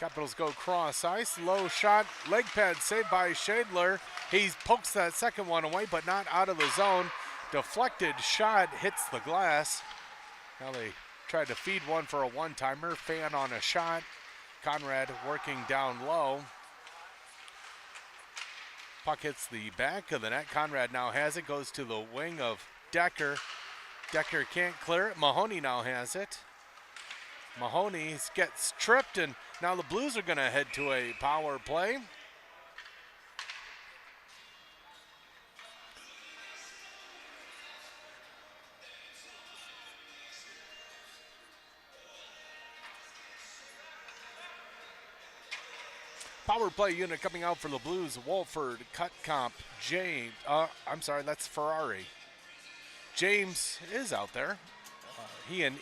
Speaker 1: Capitals go cross ice, low shot, leg pad saved by Shadler. He pokes that second one away, but not out of the zone. Deflected shot hits the glass. Now they tried to feed one for a one-timer. Fan on a shot. Conrad working down low. Puck hits the back of the net. Conrad now has it, goes to the wing of Decker. Decker can't clear it. Mahoney now has it. Mahoney gets tripped, and now the Blues are going to head to a power play. Power play unit coming out for the Blues. Wolford, Cutcomp, James. I'm sorry, that's Ferrari. James is out there. He and,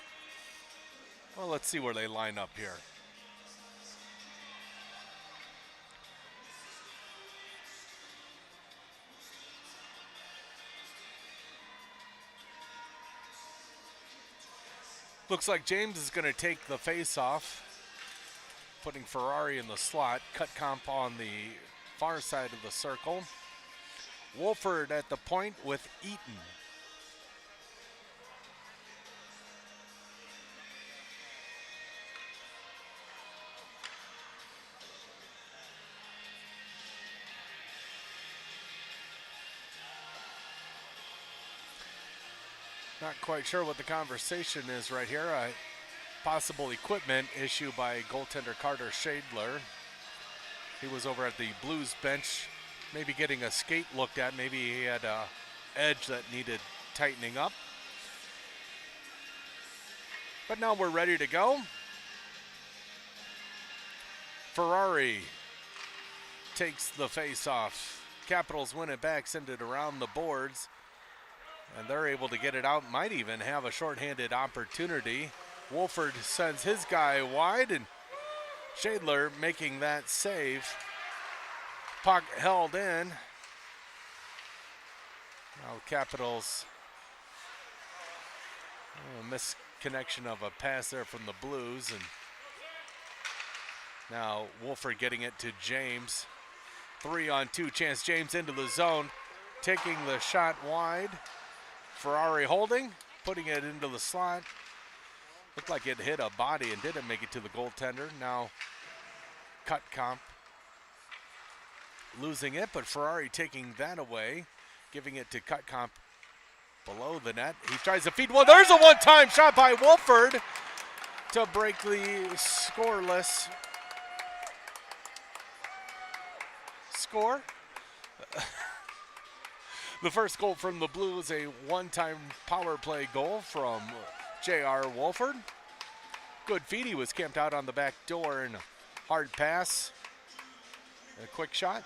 Speaker 1: well, let's see where they line up here. Looks like James is going to take the face-off, putting Ferrari in the slot. Cutcomp on the far side of the circle. Wolford at the point with Eaton. Not quite sure what the conversation is right here. A possible equipment issue by goaltender Carter Shadler. He was over at the Blues bench, maybe getting a skate looked at. Maybe he had an edge that needed tightening up. But now we're ready to go. Ferrari takes the face-off. Capitals win it back, send it around the boards. And they're able to get it out, might even have a shorthanded opportunity. Wolford sends his guy wide, and Shadler making that save. Puck held in. Now Capitals, misconnection of a pass there from the Blues, and Now Wolford getting it to James. 3-on-2 chance. James into the zone, taking the shot wide. Ferrari holding, putting it into the slot. Looked like it hit a body and didn't make it to the goaltender. Now Cutcomp losing it, but Ferrari taking that away, giving it to Cutcomp below the net. He tries to feed one. There's a one-time shot by Wolford to break the scoreless score. The first goal from the Blues, a one-time power play goal from J.R. Wolford. Good feed. He was camped out on the back door and a hard pass. A quick shot.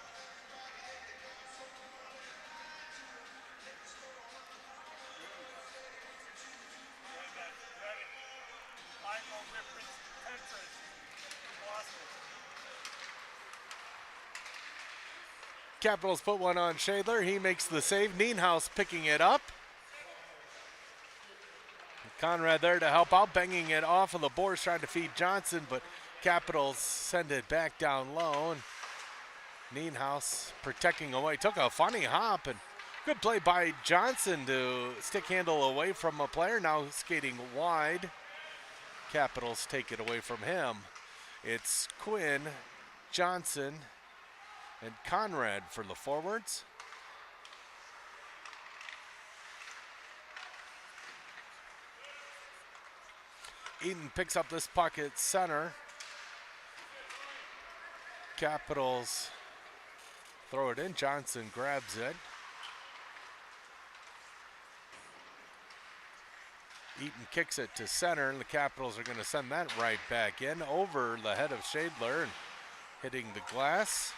Speaker 1: Capitals put one on Shadler. He makes the save. Nienhaus picking it up. Conrad there to help out, banging it off of the boards, trying to feed Johnson, but Capitals send it back down low. And Nienhaus protecting away. Took a funny hop, and good play by Johnson to stick handle away from a player. Now skating wide. Capitals take it away from him. It's Quinn, Johnson, and Conrad for the forwards. Eaton picks up this puck at center. Capitals throw it in. Johnson grabs it. Eaton kicks it to center, and the Capitals are going to send that right back in over the head of Shadler and hitting the glass.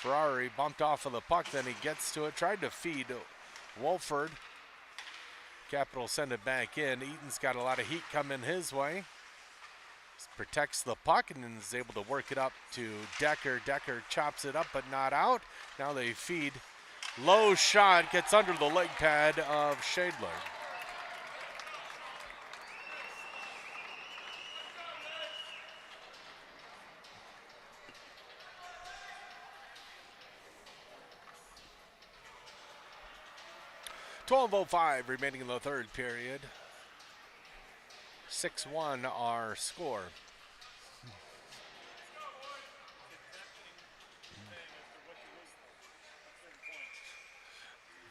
Speaker 1: Ferrari bumped off of the puck, then he gets to it, tried to feed Wolford. Capitals send it back in. Eaton's got a lot of heat coming his way. Protects the puck and then is able to work it up to Decker. Decker chops it up but not out. Now they feed. Low shot gets under the leg pad of Shadler. .12:05 remaining in the third period. 6-1 our score.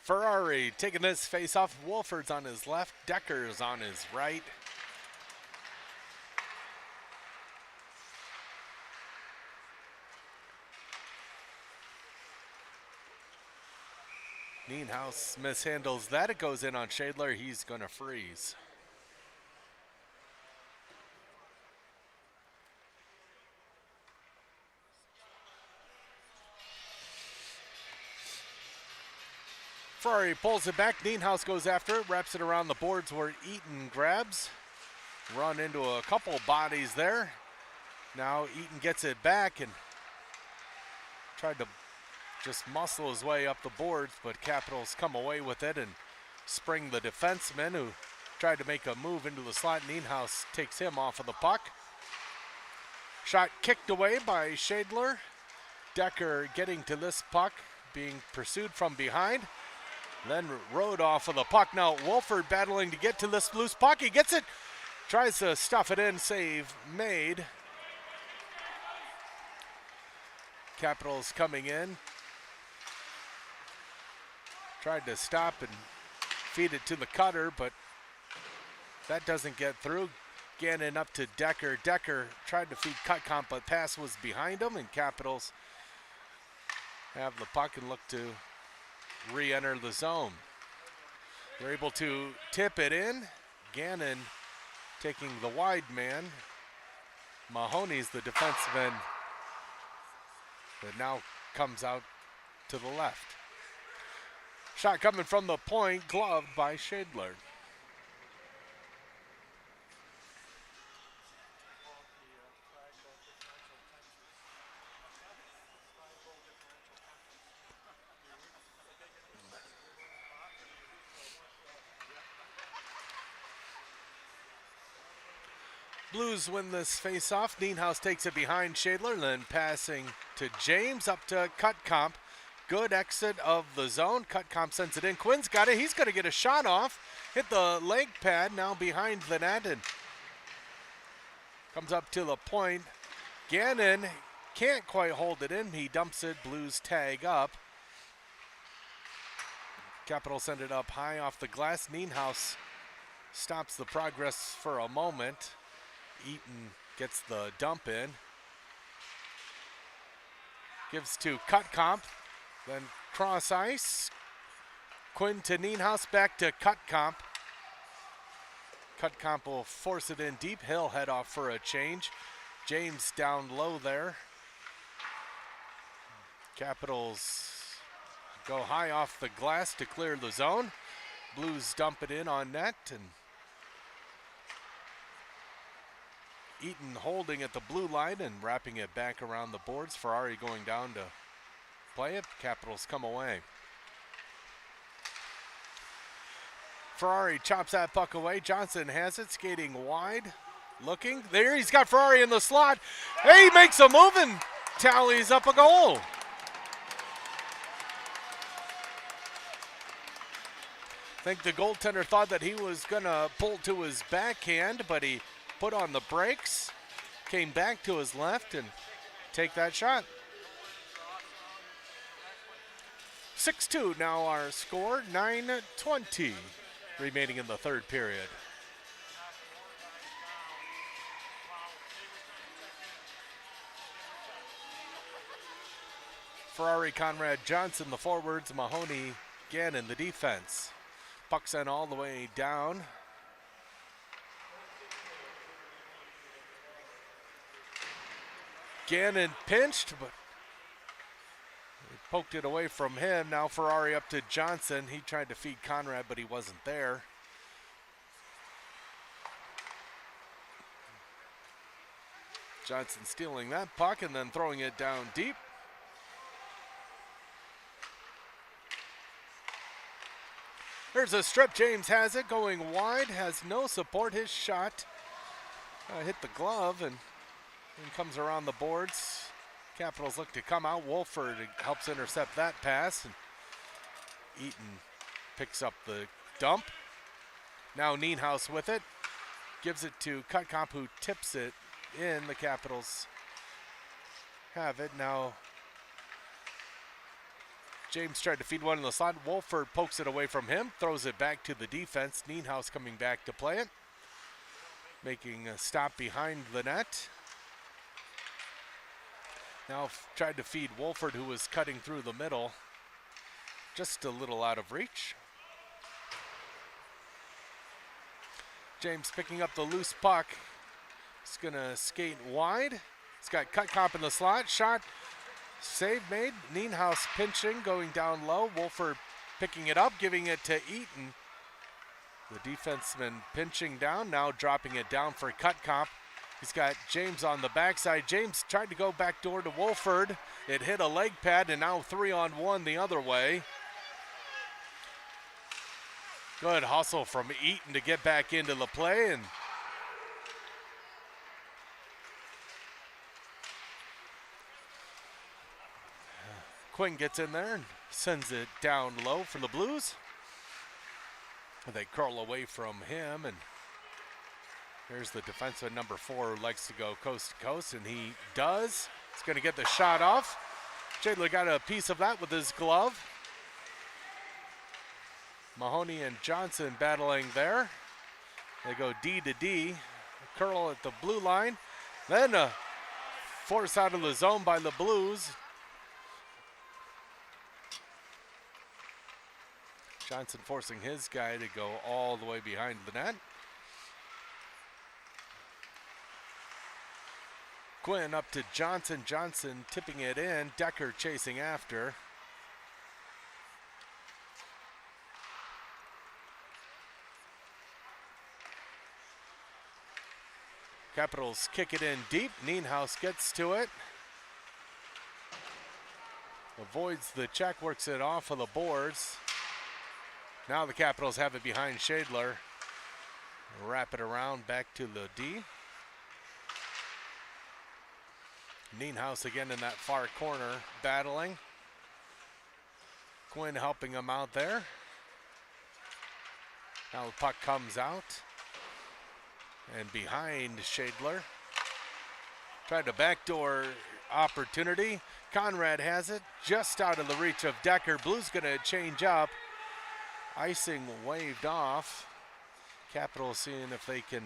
Speaker 1: Ferrari taking this face off. Wolford's on his left. Decker's on his right. Nienhaus mishandles that. It goes in on Shadler. He's going to freeze. Ferrari pulls it back. Nienhaus goes after it, wraps it around the boards where Eaton grabs. Run into a couple bodies there. Now Eaton gets it back and tried to just muscle his way up the boards, but Capitals come away with it and spring the defenseman who tried to make a move into the slot. Nienhaus takes him off of the puck. Shot kicked away by Shadler. Decker getting to this puck, being pursued from behind. Then rode off of the puck. Now Wolford battling to get to this loose puck. He gets it, tries to stuff it in, save made. Capitals coming in. Tried to stop and feed it to the cutter, but that doesn't get through. Gannon up to Decker. Decker tried to feed Cutcomp, but pass was behind him, and Capitals have the puck and look to re-enter the zone. They're able to tip it in. Gannon taking the wide man. Mahoney's the defenseman that now comes out to the left. Shot coming from the point, gloved by Shadler. Blues win this face-off. Nienhuis takes it behind Shadler, then passing to James up to Cutcomp. Good exit of the zone. Cutcomp sends it in. Quinn's got it. He's going to get a shot off. Hit the leg pad, now behind the net, and comes up to the point. Gannon can't quite hold it in. He dumps it. Blues tag up. Capitals send it up high off the glass. Nienhuis stops the progress for a moment. Eaton gets the dump in. Gives to Cutcomp. Then cross ice. Quinn to Nienhuis, back to Cutcomp. Cutcomp will force it in deep. He'll head off for a change. James down low there. Capitals go high off the glass to clear the zone. Blues dump it in on net, and Eaton holding at the blue line and wrapping it back around the boards. Ferrari going down to play it. Capitals come away. Ferrari chops that puck away. Johnson has it, skating wide, looking. There, he's got Ferrari in the slot. Hey, he makes a move and tallies up a goal. I think the goaltender thought that he was going to pull to his backhand, but he put on the brakes, came back to his left, and take that shot. 6-2 now our score, 9:20 remaining in the third period. Ferrari, Conrad, Johnson, the forwards, Mahoney, Gannon, the defense. Puck sent all the way down. Gannon pinched, but he poked it away from him. Now Ferrari up to Johnson. He tried to feed Conrad, but he wasn't there. Johnson stealing that puck and then throwing it down deep. There's a strip. James has it, going wide, has no support. His shot hit the glove and comes around the boards. Capitals look to come out. Wolford helps intercept that pass, and Eaton picks up the dump. Now Nienhuis with it. Gives it to Cutcomp, who tips it in. The Capitals have it. Now James tried to feed one in the slot. Wolford pokes it away from him, throws it back to the defense. Nienhuis coming back to play it, making a stop behind the net. Now tried to feed Wolford, who was cutting through the middle. Just a little out of reach. James picking up the loose puck. He's gonna skate wide. He's got Cutcomp in the slot. Shot. Save made. Nienhuis pinching, going down low. Wolford picking it up, giving it to Eaton. The defenseman pinching down, now dropping it down for Cutcomp. He's got James on the backside. James tried to go back door to Wolford. It hit a leg pad, and now 3-on-1 the other way. Good hustle from Eaton to get back into the play, and Quinn gets in there and sends it down low for the Blues. They curl away from him, and here's the defenseman number 4 who likes to go coast to coast, and he does. He's going to get the shot off. Shadler got a piece of that with his glove. Mahoney and Johnson battling there. They go D to D. Curl at the blue line. Then a force out of the zone by the Blues. Johnson forcing his guy to go all the way behind the net. Quinn up to Johnson. Johnson tipping it in. Decker chasing after. Capitals kick it in deep. Nienhuis gets to it. Avoids the check, works it off of the boards. Now the Capitals have it behind Shadler. Wrap it around back to the D. Nienhuis again in that far corner, battling. Quinn helping him out there. Now the puck comes out. And behind Shadler. Tried a backdoor opportunity. Conrad has it just out of the reach of Decker. Blues gonna change up. Icing waved off. Capitals seeing if they can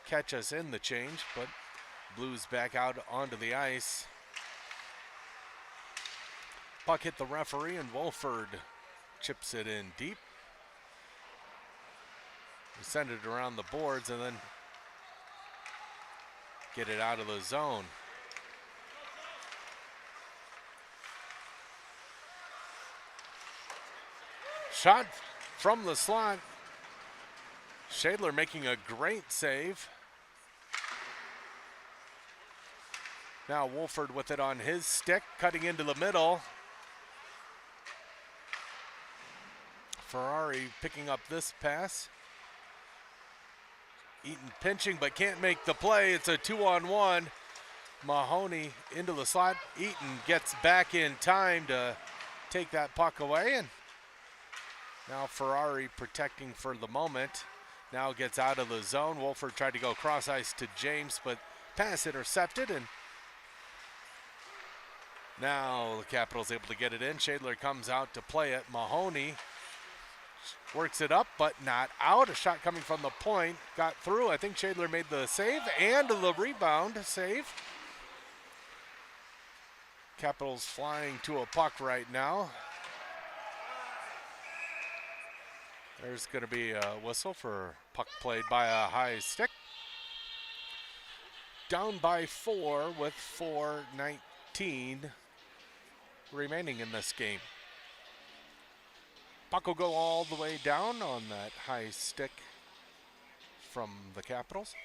Speaker 1: catch us in the change, but Blues back out onto the ice. Puck hit the referee and Wolford chips it in deep. We send it around the boards and then get it out of the zone. Shot from the slot. Shadler making a great save. Now Wolford with it on his stick, cutting into the middle. Ferrari picking up this pass. Eaton pinching but can't make the play. It's a 2-on-1. Mahoney into the slot. Eaton gets back in time to take that puck away. And now Ferrari protecting for the moment. Now gets out of the zone. Wolford tried to go cross ice to James, but pass intercepted. And now the Capitals able to get it in. Shadler comes out to play it. Mahoney works it up, but not out. A shot coming from the point. Got through. I think Shadler made the save and the rebound save. Capitals flying to a puck right now. There's going to be a whistle for puck played by a high stick. Down by 4 with 4:19 remaining in this game. Puck will go all the way down on that high stick from the Capitals.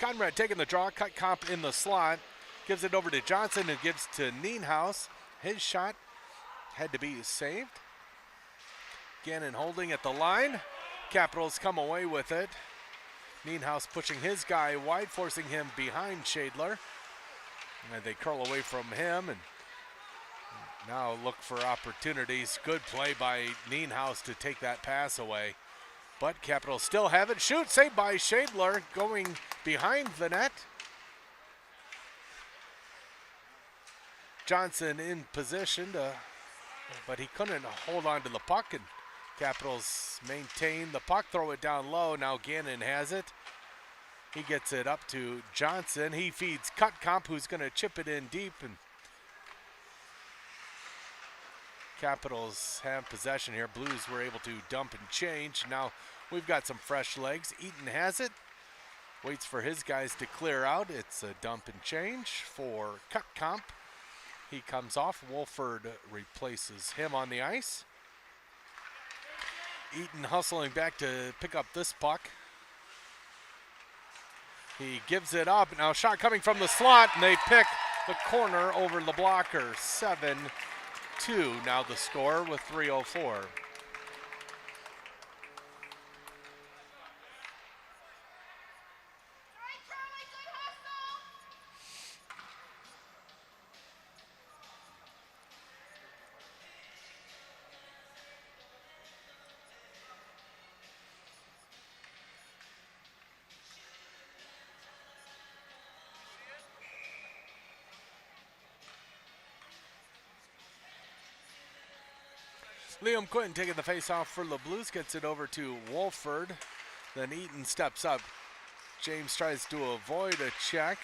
Speaker 1: Conrad taking the draw, cut comp in the slot, gives it over to Johnson and gives to Nienhuis. His shot had to be saved. Gannon holding at the line. Capitals come away with it. Nienhuis pushing his guy wide, forcing him behind Shadler. And they curl away from him and now look for opportunities. Good play by Nienhuis to take that pass away. But Capitals still have it. Shoot, saved by Shadler, going behind the net. Johnson in position, but he couldn't hold on to the puck, and Capitals maintain the puck, throw it down low. Now Gannon has it. He gets it up to Johnson. He feeds Cutcomp, who's going to chip it in deep, and Capitals have possession here. Blues were able to dump and change. Now we've got some fresh legs. Eaton has it. Waits for his guys to clear out. It's a dump and change for Cutcomp. He comes off. Wolford replaces him on the ice. Eaton hustling back to pick up this puck. He gives it up. Now shot coming from the slot, and they pick the corner over the blocker. 7-2 now the score with 3:04. Liam Quinn taking the face-off for the Blues, gets it over to Wolford. Then Eaton steps up. James tries to avoid a check.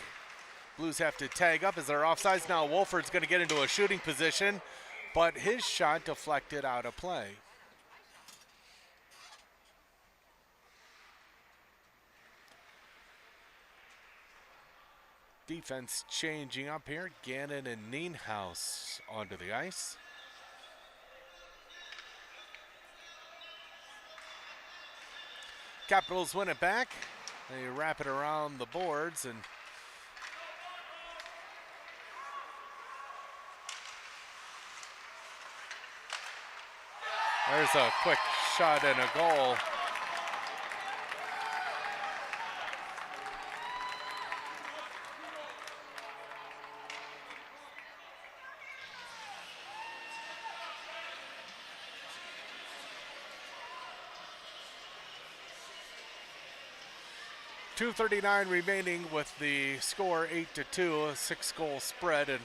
Speaker 1: Blues have to tag up as they're offsides. Now Wolford's going to get into a shooting position, but his shot deflected out of play. Defense changing up here. Gannon and Nienhuis onto the ice. Capitals win it back. They wrap it around the boards, and there's a quick shot and a goal. 2:39 remaining with the score 8-2, a 6-goal spread, and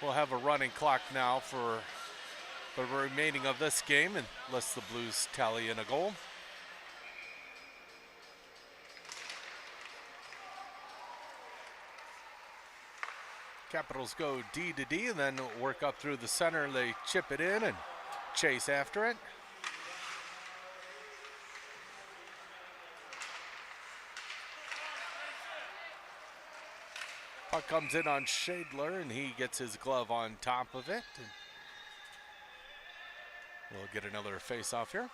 Speaker 1: we'll have a running clock now for the remaining of this game unless the Blues tally in a goal. Capitals go D to D and then work up through the center. They chip it in and chase after it. Puck comes in on Shadler and he gets his glove on top of it. And we'll get another face-off here.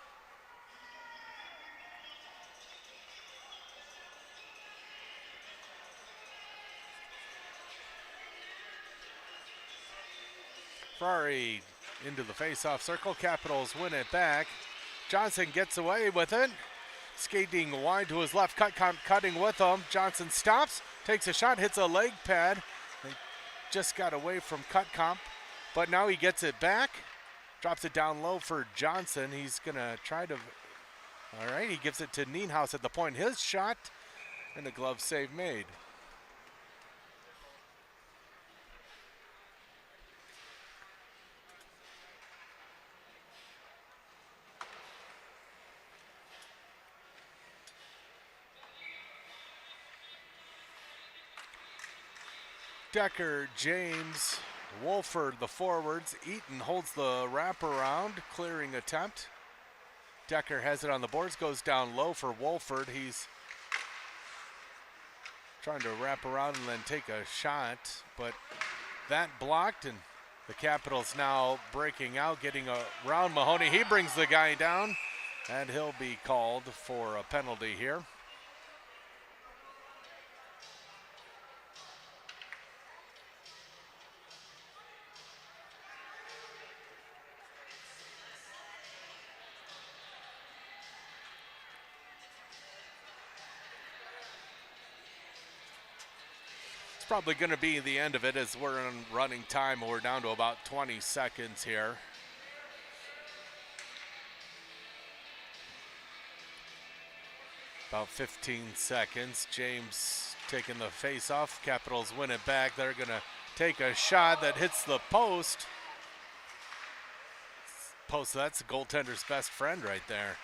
Speaker 1: Ferrari into the face-off circle. Capitals win it back. Johnson gets away with it. Skating wide to his left. Cutting with him. Johnson stops, takes a shot, hits a leg pad. They just got away from Cutcomp, but now he gets it back. Drops it down low for Johnson. He's going to try to... All right, he gives it to Nienhaus at the point. His shot, and a glove save made. Decker, James, Wolford, the forwards. Eaton holds the wraparound, clearing attempt. Decker has it on the boards, goes down low for Wolford. He's trying to wrap around and then take a shot, but that blocked, and the Capitals now breaking out, getting around Mahoney. He brings the guy down, and he'll be called for a penalty here. Probably going to be the end of it as we're in running time. We're down to about 20 seconds here. About 15 seconds. James taking the face off. Capitals win it back. They're going to take a shot that hits the post. That's the goaltender's best friend right there.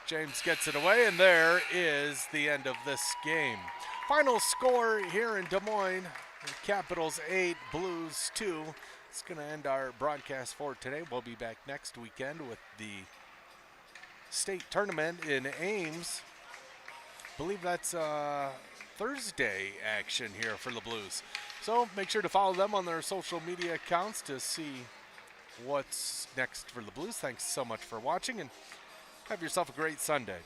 Speaker 1: James gets it away, and there is the end of this game. Final score here in Des Moines, Capitals 8, Blues 2. It's going to end our broadcast for today. We'll be back next weekend with the state tournament in Ames. I believe that's Thursday action here for the Blues. So make sure to follow them on their social media accounts to see what's next for the Blues. Thanks so much for watching, and have yourself a great Sunday.